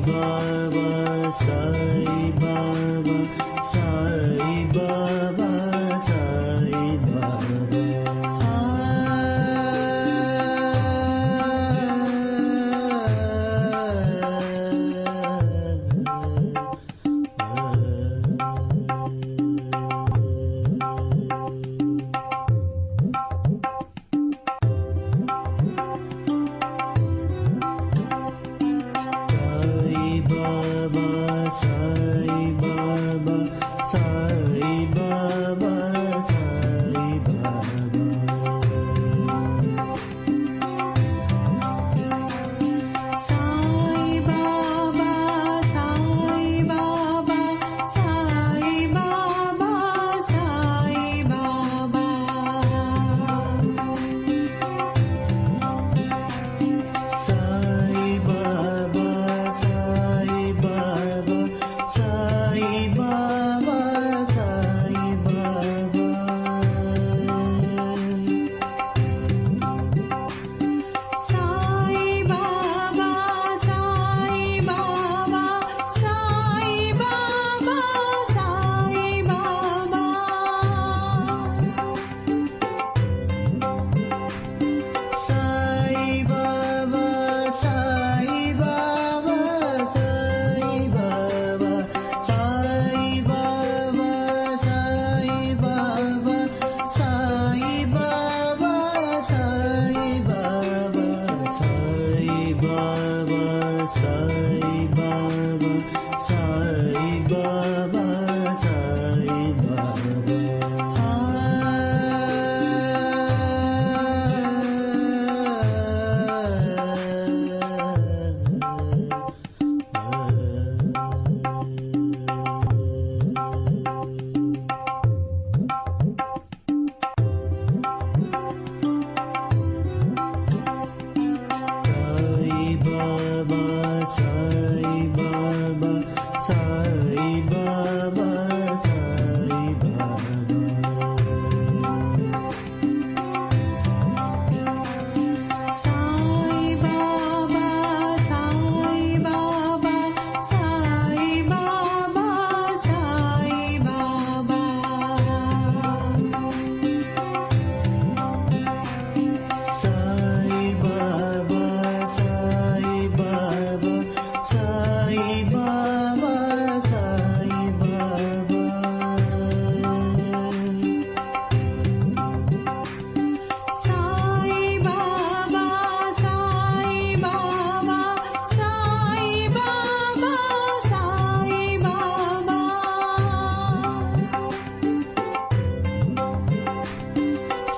Speaker 6: Baba, Sai Baba, Sai Baba, Sai Baba. Sai Baba, Sai Baba, Sai Baba.
Speaker 5: Sai Baba, Sai Baba, Sai Baba, Sai Baba.
Speaker 6: Sai Baba, Sai Baba, Sai Baba, Sai Baba.
Speaker 5: Sai Baba, Sai Baba, Sai Baba, Sai Baba.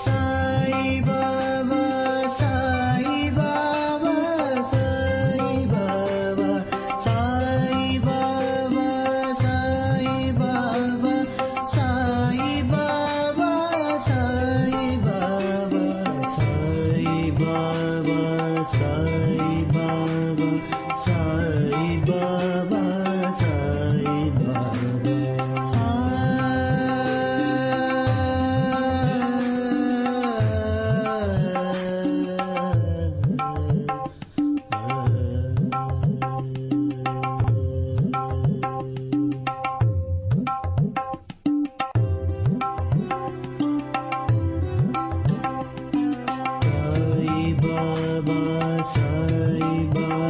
Speaker 6: Sai Baba, Sai Baba, Sai Baba, Sai Baba, Sai Baba, Sai Baba, Sai Baba, Sai Baba, Sai Baba, Sai Baba, Sai Baba, Sai Baba.